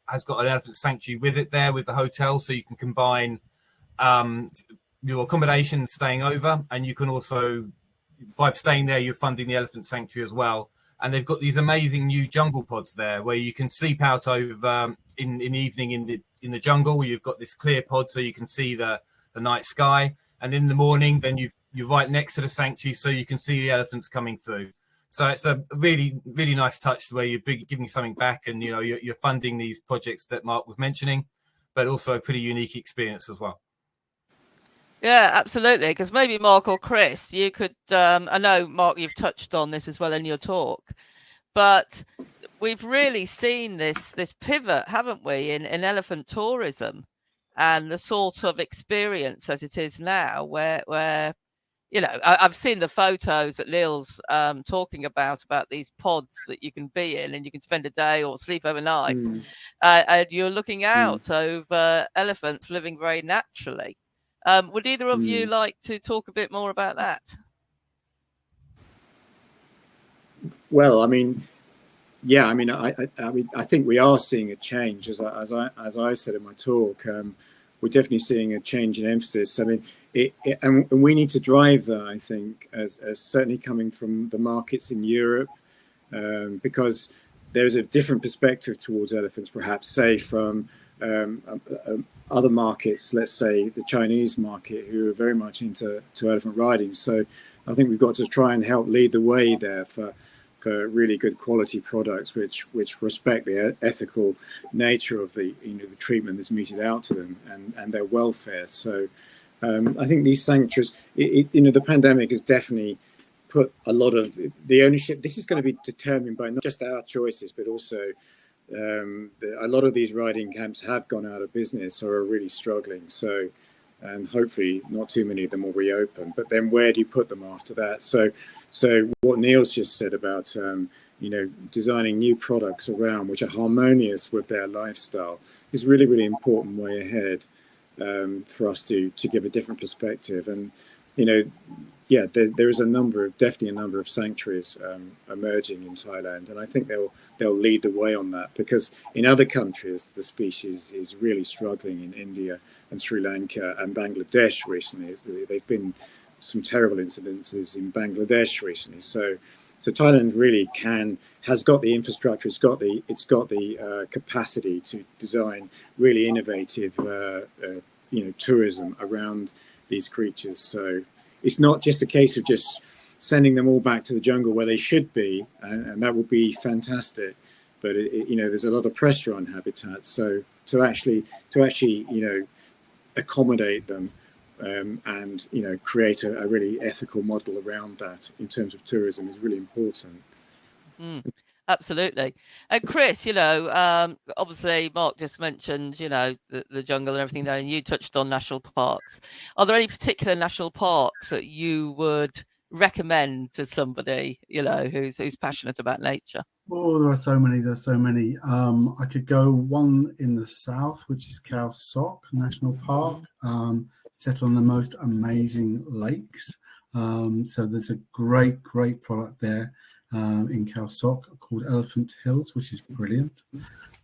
has got an elephant sanctuary with it there with the hotel, so you can combine your accommodation, staying over, and you can also, by staying there, you're funding the elephant sanctuary as well. And they've got these amazing new jungle pods there where you can sleep out over in the evening in the jungle. You've got this clear pod so you can see the night sky, and in the morning then you're right next to the sanctuary so you can see the elephants coming through. So it's a really, really nice touch where you're giving something back, and you're funding these projects that Mark was mentioning, but also a pretty unique experience as well. Yeah, absolutely. Because maybe Mark or Chris, you could. I know, Mark, you've touched on this as well in your talk, but we've really seen this pivot, haven't we, in elephant tourism? and the sort of experience as it is now, where you know, I've seen the photos that Neil's talking about these pods that you can be in, and you can spend a day or sleep overnight, and you're looking out over elephants living very naturally. Would either of you like to talk a bit more about that? Well, I mean, yeah, I mean, I think we are seeing a change, as I said in my talk. We're definitely seeing a change in emphasis. I mean, and we need to drive that, I think, as certainly coming from the markets in Europe, because there's a different perspective towards elephants, perhaps, say, from other markets, let's say the Chinese market, who are very much into elephant riding. So I think we've got to try and help lead the way there for really good quality products, which respect the ethical nature of the treatment that's meted out to them and their welfare. So I think these sanctuaries, the pandemic has definitely put a lot of the ownership. This is going to be determined by not just our choices, but also a lot of these riding camps have gone out of business or are really struggling. So, and hopefully not too many of them will reopen. But then where do you put them after that? So what Neil's just said about designing new products around which are harmonious with their lifestyle is really, really important way ahead for us to give a different perspective. And there is definitely a number of sanctuaries emerging in Thailand, and I think they'll lead the way on that, because in other countries the species is really struggling. In India and Sri Lanka and Bangladesh recently, they've been some terrible incidences in Bangladesh recently. So Thailand really has got the infrastructure, it's got the capacity to design really innovative tourism around these creatures. So it's not just a case of just sending them all back to the jungle where they should be, and that would be fantastic. But there's a lot of pressure on habitats. So to actually accommodate them and create a really ethical model around that in terms of tourism is really important. Absolutely. And Chris, obviously Mark just mentioned, the jungle and everything there, and you touched on national parks. Are there any particular national parks that you would recommend to somebody, who's passionate about nature? Oh, there are so many. I could go one in the south, which is Khao Sok National Park, set on the most amazing lakes. So there's a great product there in Khao Sok called Elephant Hills, which is brilliant.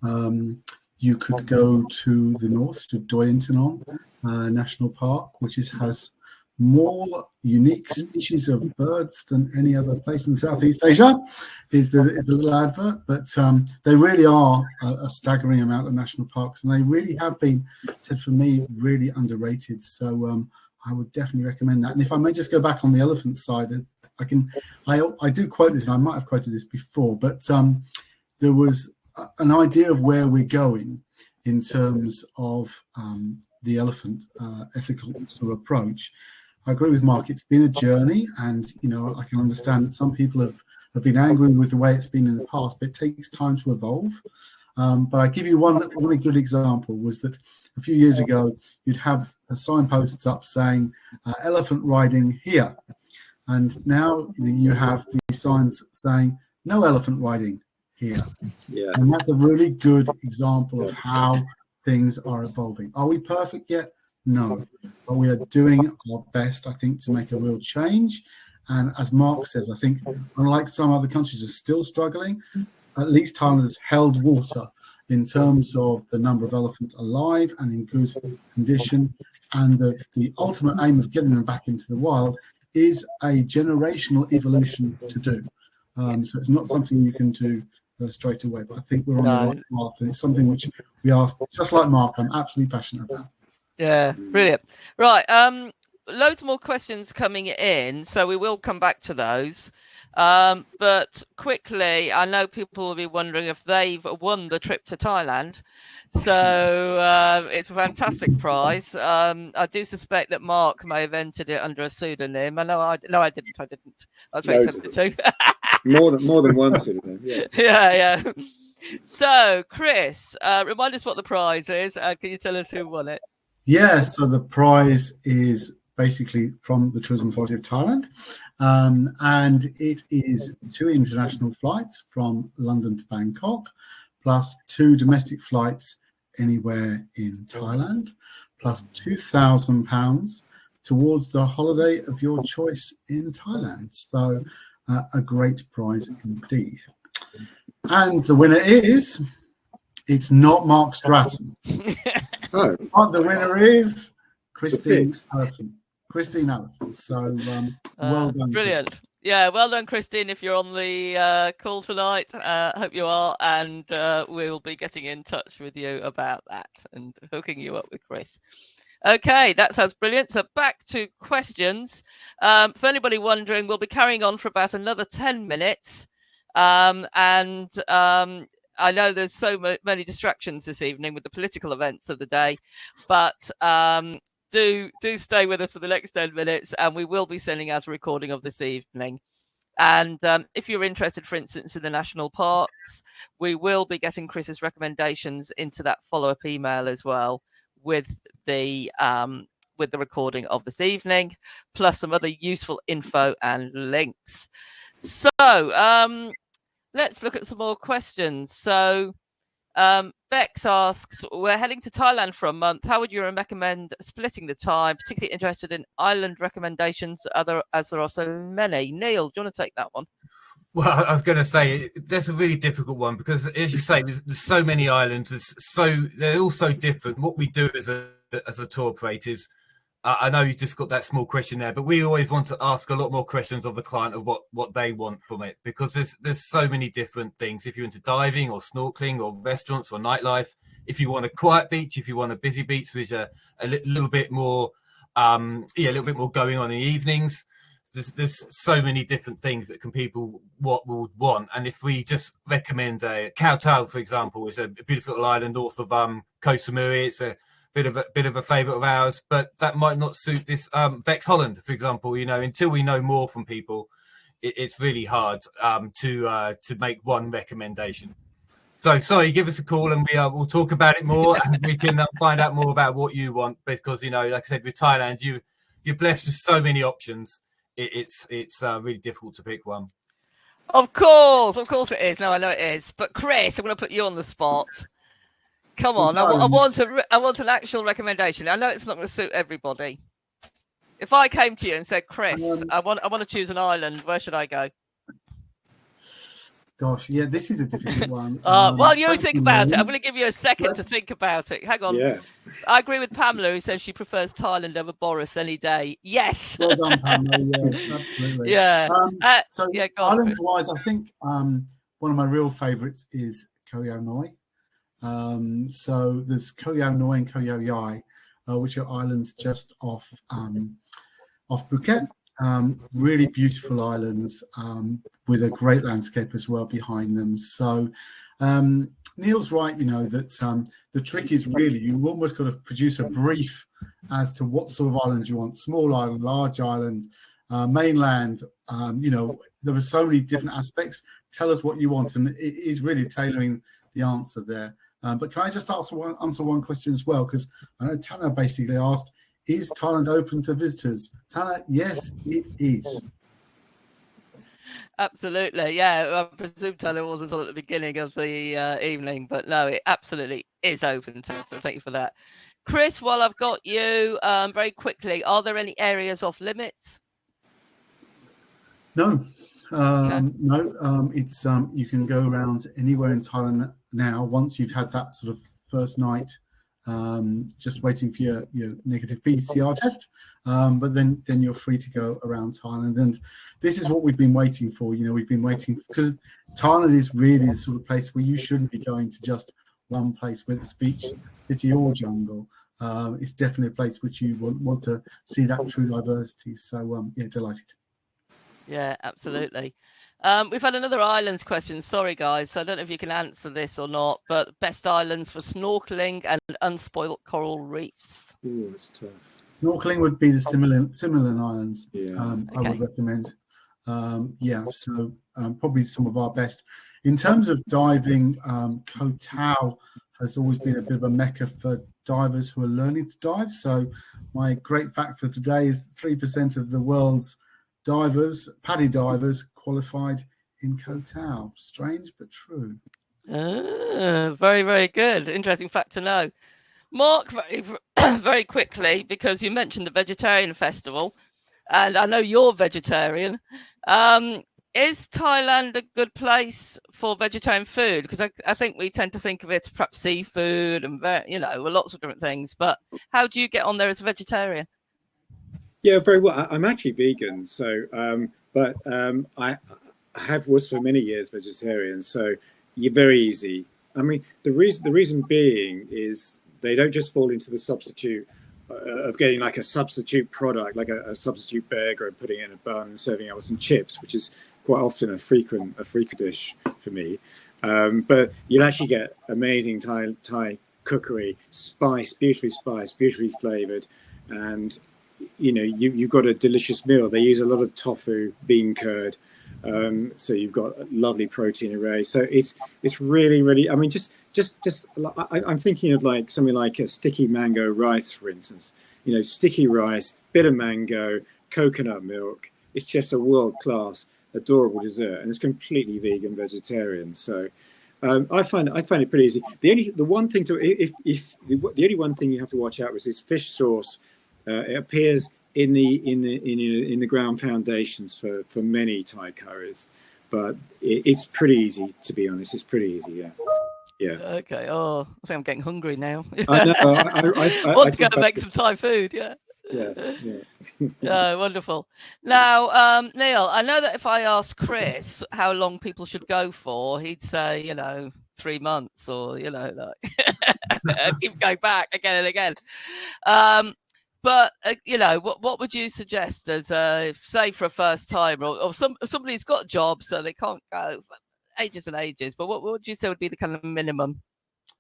You could go to the north to Doi Inthanon National Park, which has more unique species of birds than any other place in Southeast Asia, is the little advert. But they really are a staggering amount of national parks, and they really have been, said for me, really underrated. So I would definitely recommend that. And if I may just go back on the elephant side, I do quote this, and I might have quoted this before, but there was an idea of where we're going in terms of the elephant ethical sort of approach. I agree with Mark. It's been a journey, and I can understand that some people have been angry with the way it's been in the past, but it takes time to evolve. But I give you one really good example. Was that a few years ago you'd have signposts up saying elephant riding here, and now you have these signs saying no elephant riding here. Yeah. And that's a really good example of how things are evolving. Are we perfect yet? No, but we are doing our best, I think, to make a real change. And as Mark says, I think unlike some other countries are still struggling, at least Thailand has held water in terms of the number of elephants alive and in good condition. And the ultimate aim of getting them back into the wild is a generational evolution to do. So it's not something you can do straight away, but I think we're on the right path, and it's something which we are, just like Mark, I'm absolutely passionate about. Yeah, brilliant. Right, loads more questions coming in, so we will come back to those. But quickly, I know people will be wondering if they've won the trip to Thailand. So it's a fantastic prize. I do suspect that Mark may have entered it under a pseudonym. I didn't. I was very tempted to. more than one pseudonym. Yeah. Yeah. So, Chris, remind us what the prize is. Can you tell us who won it? Yeah, so the prize is basically from the Tourism Authority of Thailand, and it is 2 international flights from London to Bangkok, plus 2 domestic flights anywhere in Thailand, plus £2,000 towards the holiday of your choice in Thailand. So a great prize indeed. And the winner is, it's not Mark Stratton. Oh, But the winner is Christine Allison. Christine Allison. So well done. Brilliant. Christine. Yeah, well done, Christine. If you're on the call tonight, hope you are, and we will be getting in touch with you about that and hooking you up with Chris. Okay, that sounds brilliant. So back to questions. For anybody wondering, we'll be carrying on for about another 10 minutes. I know there's so many distractions this evening with the political events of the day, but do stay with us for the next 10 minutes, and we will be sending out a recording of this evening. And if you're interested, for instance, in the national parks, we will be getting Chris's recommendations into that follow-up email as well with the recording of this evening, plus some other useful info and links. So let's look at some more questions. So Bex asks, we're heading to Thailand for a month. How would you recommend splitting the time? Particularly interested in island recommendations, as there are so many. Neil, do you want to take that one? Well, I was going to say that's a really difficult one because, as you say, there's so many islands. They're all so different. What we do as a tour operator is, I know you just got that small question there, but we always want to ask a lot more questions of the client of what they want from it, because there's so many different things. If you're into diving or snorkeling or restaurants or nightlife, if you want a quiet beach, if you want a busy beach with a little bit more, a little bit more going on in the evenings. There's so many different things that people would want. And if we just recommend Koh Tao, for example, is a beautiful little island north of Koh Samui. It's a bit of a favourite of ours, but that might not suit this Bex Holland, for example. Until we know more from people, it's really hard to make one recommendation. So sorry, give us a call and we'll talk about it more, and we can find out more about what you want, because like I said, with Thailand, you're blessed with so many options. It's really difficult to pick one. Of course it is. No, I know it is. But Chris, I'm going to put you on the spot. Come on, I want an actual recommendation. I know it's not going to suit everybody. If I came to you and said, Chris, I want to choose an island, where should I go? Gosh, yeah, this is a difficult one. Well, you think about it. I'm going to give you a second to think about it. Hang on. Yeah. I agree with Pamela, who says she prefers Thailand over Boris any day. Yes. Well done, Pamela. Yes, absolutely. Yeah. Islands-wise, I think one of my real favourites is Koh Samui. So there's Koh Samui and Koh Yai, which are islands just off Phuket. Really beautiful islands with a great landscape as well behind them. So Neil's right, that the trick is really you've almost got to produce a brief as to what sort of island you want. Small island, large island, mainland. There are so many different aspects. Tell us what you want, and it is really tailoring the answer there. But can I just answer one question as well? Because I know Tanner basically asked, is Thailand open to visitors? Tanner, yes, it is. Absolutely, yeah. I presume Tanner wasn't on at the beginning of the evening, but no, it absolutely is open to us. So thank you for that. Chris, while I've got you, very quickly, are there any areas off limits? No. No. It's you can go around anywhere in Thailand now once you've had that sort of first night, just waiting for your negative PCR test. But then you're free to go around Thailand, and this is what we've been waiting for. We've been waiting because Thailand is really the sort of place where you shouldn't be going to just one place, whether it's beach, city, or jungle. It's definitely a place which you want to see that true diversity. So delighted. Yeah, absolutely. We've had another islands question. Sorry, guys. So I don't know if you can answer this or not, but best islands for snorkeling and unspoiled coral reefs. Ooh, it's tough. Snorkeling would be the Similan Islands. Yeah. I would recommend. So probably some of our best. In terms of diving, Koh Tao has always been a bit of a mecca for divers who are learning to dive. So my great fact for today is 3% of the world's divers, PADI divers, qualified in Koh Tao. Strange but true. Very, very good. Interesting fact to know. Mark, very, very quickly, because you mentioned the vegetarian festival, and I know you're vegetarian. Is Thailand a good place for vegetarian food? Because I think we tend to think of it as perhaps seafood and, lots of different things. But how do you get on there as a vegetarian? Yeah, very well. I'm actually vegan, so I was for many years vegetarian, so you're very easy. I mean, the reason being is they don't just fall into the substitute of getting like a substitute product, like a substitute burger, and putting it in a bun and serving it with some chips, which is quite often a frequent dish for me. But you'll actually get amazing Thai cookery, beautifully spiced, beautifully flavored, and you've got a delicious meal. They use a lot of tofu, bean curd, so you've got a lovely protein array. So it's really, really. I mean, I'm thinking of like something like a sticky mango rice, for instance. Sticky rice, bit of mango, coconut milk. It's just a world-class, adorable dessert, and it's completely vegan, vegetarian. So I find it pretty easy. The only one thing you have to watch out with is fish sauce. It appears in the ground foundations for many Thai curries, but it's pretty easy, to be honest. It's pretty easy, yeah. Yeah. Okay. Oh, I think I'm getting hungry now. I know. I want to go and make some Thai food. Yeah. Yeah. Wonderful. Now, Neil, I know that if I ask Chris how long people should go for, he'd say, 3 months, or keep going back again and again. But what would you suggest as say for a first timer, or somebody who's got a job so they can't go for ages and ages? But what would you say would be the kind of minimum?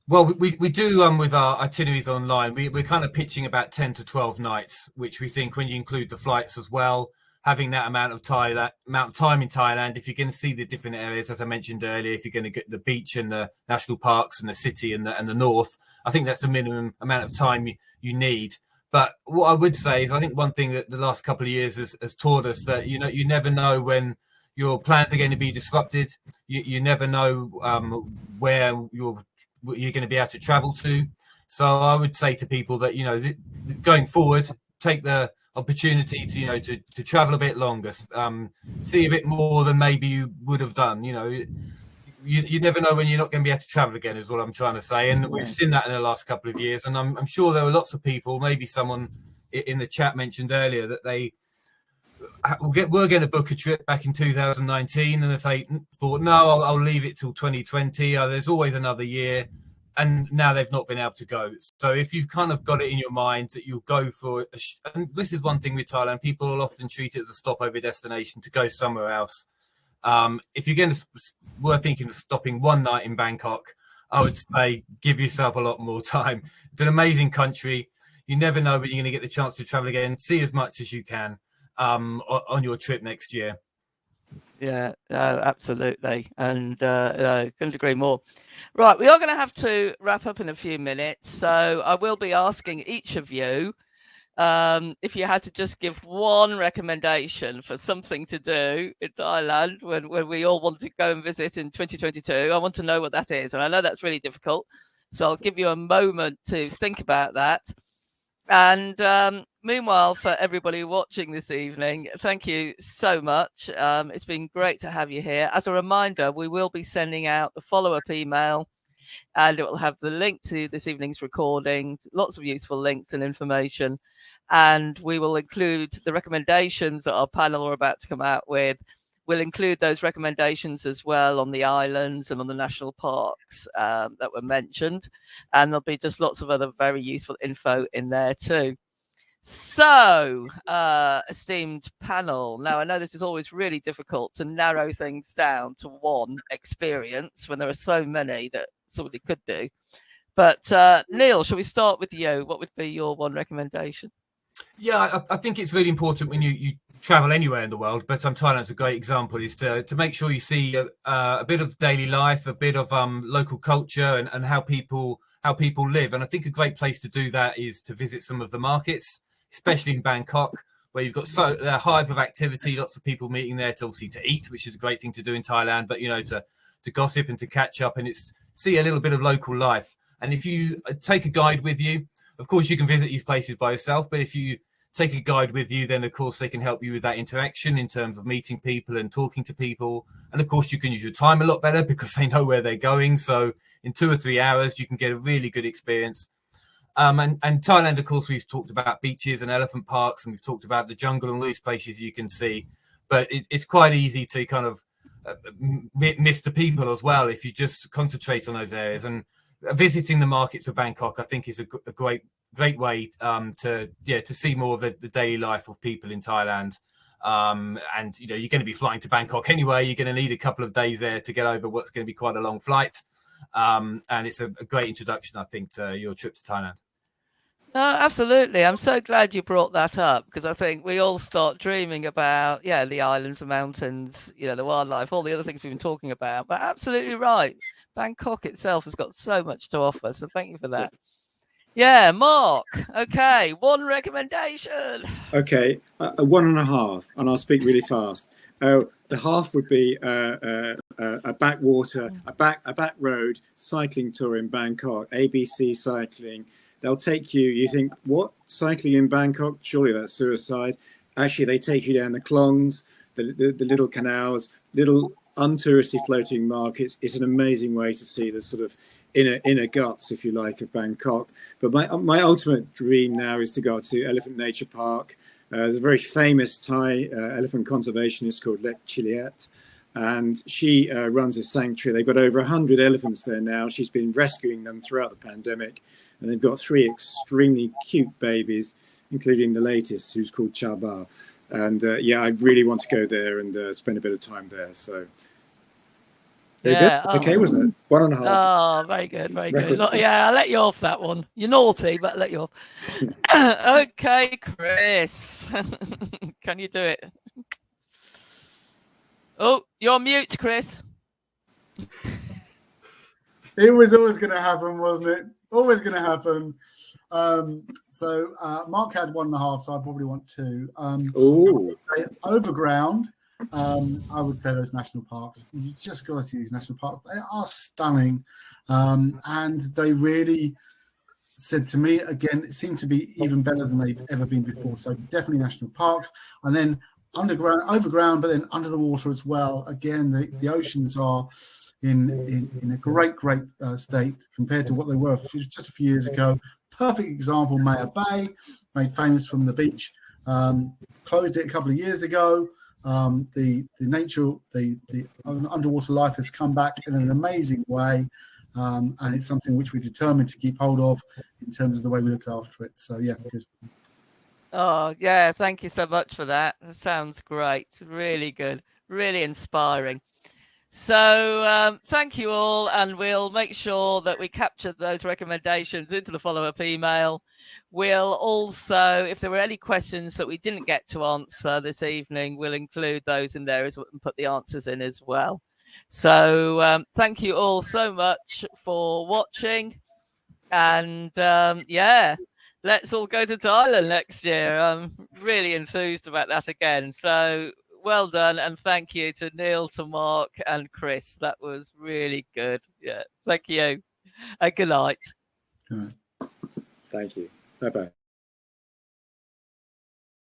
Well, we do with our itineraries online. We're kind of pitching about 10 to 12 nights, which we think, when you include the flights as well, having that amount of time in Thailand, if you're going to see the different areas, as I mentioned earlier, if you're going to get the beach and the national parks and the city and the north, I think that's the minimum amount of time you need. But what I would say is, I think one thing that the last couple of years has taught us that you never know when your plans are going to be disrupted. You never know where you're going to be able to travel to. So I would say to people that going forward, take the opportunity to travel a bit longer, see a bit more than maybe you would have done. You never know when you're not going to be able to travel again, is what I'm trying to say. And we've seen that in the last couple of years. And I'm sure there were lots of people, maybe someone in the chat mentioned earlier, that they were going to book a trip back in 2019. And if they thought, no, I'll leave it till 2020, there's always another year. And now they've not been able to go. So if you've kind of got it in your mind that you'll go for, and this is one thing with Thailand, people will often treat it as a stopover destination to go somewhere else. If you're we're thinking of stopping one night in Bangkok, I would say give yourself a lot more time. It's an amazing country. You never know when you're going to get the chance to travel again. See as much as you can on your trip next year. Yeah, absolutely. And I couldn't agree more. Right, we are going to have to wrap up in a few minutes. So I will be asking each of you if you had to just give one recommendation for something to do in Thailand when we all want to go and visit in 2022. I want to know what that is. And I know that's really difficult. So I'll give you a moment to think about that. And meanwhile, for everybody watching this evening, thank you so much. It's been great to have you here. As a reminder, we will be sending out the follow-up email, and it will have the link to this evening's recording, lots of useful links and information. And we will include the recommendations that our panel are about to come out with. We'll include those recommendations as well on the islands and on the national parks that were mentioned. And there'll be just lots of other very useful info in there too. So, esteemed panel, now I know this is always really difficult to narrow things down to one experience when there are so many that somebody could do. But Neil, shall we start with you? What would be your one recommendation? Yeah, I think it's really important when you travel anywhere in the world, but Thailand's a great example, is to make sure you see a bit of daily life, a bit of local culture, and how people how people live. And I think a great place to do that is to visit some of the markets, especially in Bangkok, where you've got a hive of activity, lots of people meeting there to obviously to eat, which is a great thing to do in Thailand, but, you know, to gossip and to catch up, and it's see a little bit of local life. And if you take a guide with you, of course, you can visit these places by yourself, but if you take a guide with you, then of course they can help you with that interaction in terms of meeting people and talking to people. And of course, you can use your time a lot better because they know where they're going. So in 2 or 3 hours, you can get a really good experience. And Thailand, of course, we've talked about beaches and elephant parks, and we've talked about the jungle and all these places you can see. But it's quite easy to kind of miss the people as well if you just concentrate on those areas. And visiting the markets of Bangkok, I think, is a great way to see more of the daily life of people in Thailand. And you know, you're going to be flying to Bangkok anyway. You're going to need a couple of days there to get over what's going to be quite a long flight. And it's a great introduction, I think, to your trip to Thailand. Absolutely. I'm so glad you brought that up, because I think we all start dreaming about, the islands, the mountains, you know, the wildlife, all the other things we've been talking about. But absolutely right. Bangkok itself has got so much to offer. So thank you for that. Yeah, Mark. Okay, one recommendation. Okay, 1.5, and I'll speak really fast. The half would be a backwater, a back road cycling tour in Bangkok. ABC Cycling. They'll take you. You think, what, cycling in Bangkok? Surely that's suicide. Actually, they take you down the klongs, the little canals, little untouristy floating markets. It's an amazing way to see the sort of inner guts, if you like, of Bangkok. But my ultimate dream now is to go to Elephant Nature Park. There's a very famous Thai elephant conservationist called Lek Chiliat, and she runs a sanctuary. They've got over 100 elephants there now. She's been rescuing them throughout the pandemic, and they've got 3 extremely cute babies, including the latest, who's called Chaba. And I really want to go there and spend a bit of time there. So. Yeah. Okay, wasn't it? 1.5. Oh, very good, very good. Yeah, I'll let you off that one. You're naughty, but I'll let you off. Okay, Chris. Can you do it? Oh, you're on mute, Chris. It was always going to happen, wasn't it? Always going to happen. So Mark had 1.5, so I probably want 2. Overground. I would say those national parks. You just got to see these national parks. They are stunning, and they really said to me again. It seemed to be even better than they've ever been before. So definitely national parks, and then overground, but then under the water as well. Again, the oceans are in a great state compared to what they were just a few years ago. Perfect example, Melia Bay, made famous from the beach. Closed it a couple of years ago. The nature, the underwater life has come back in an amazing way, and it's something which we're determined to keep hold of in terms of the way we look after it. So yeah, good. Oh yeah, thank you so much for that. That sounds great. Really good, really inspiring. So thank you all, and we'll make sure that we capture those recommendations into the follow-up email. We'll also, if there were any questions that we didn't get to answer this evening, we'll include those in there and put the answers in as well. So thank you all so much for watching, and let's all go to Thailand next year. I'm really enthused about that again. So well done, and thank you to Neil, to Mark, and Chris. That was really good. Yeah, thank you, and good night. Thank you. Bye-bye.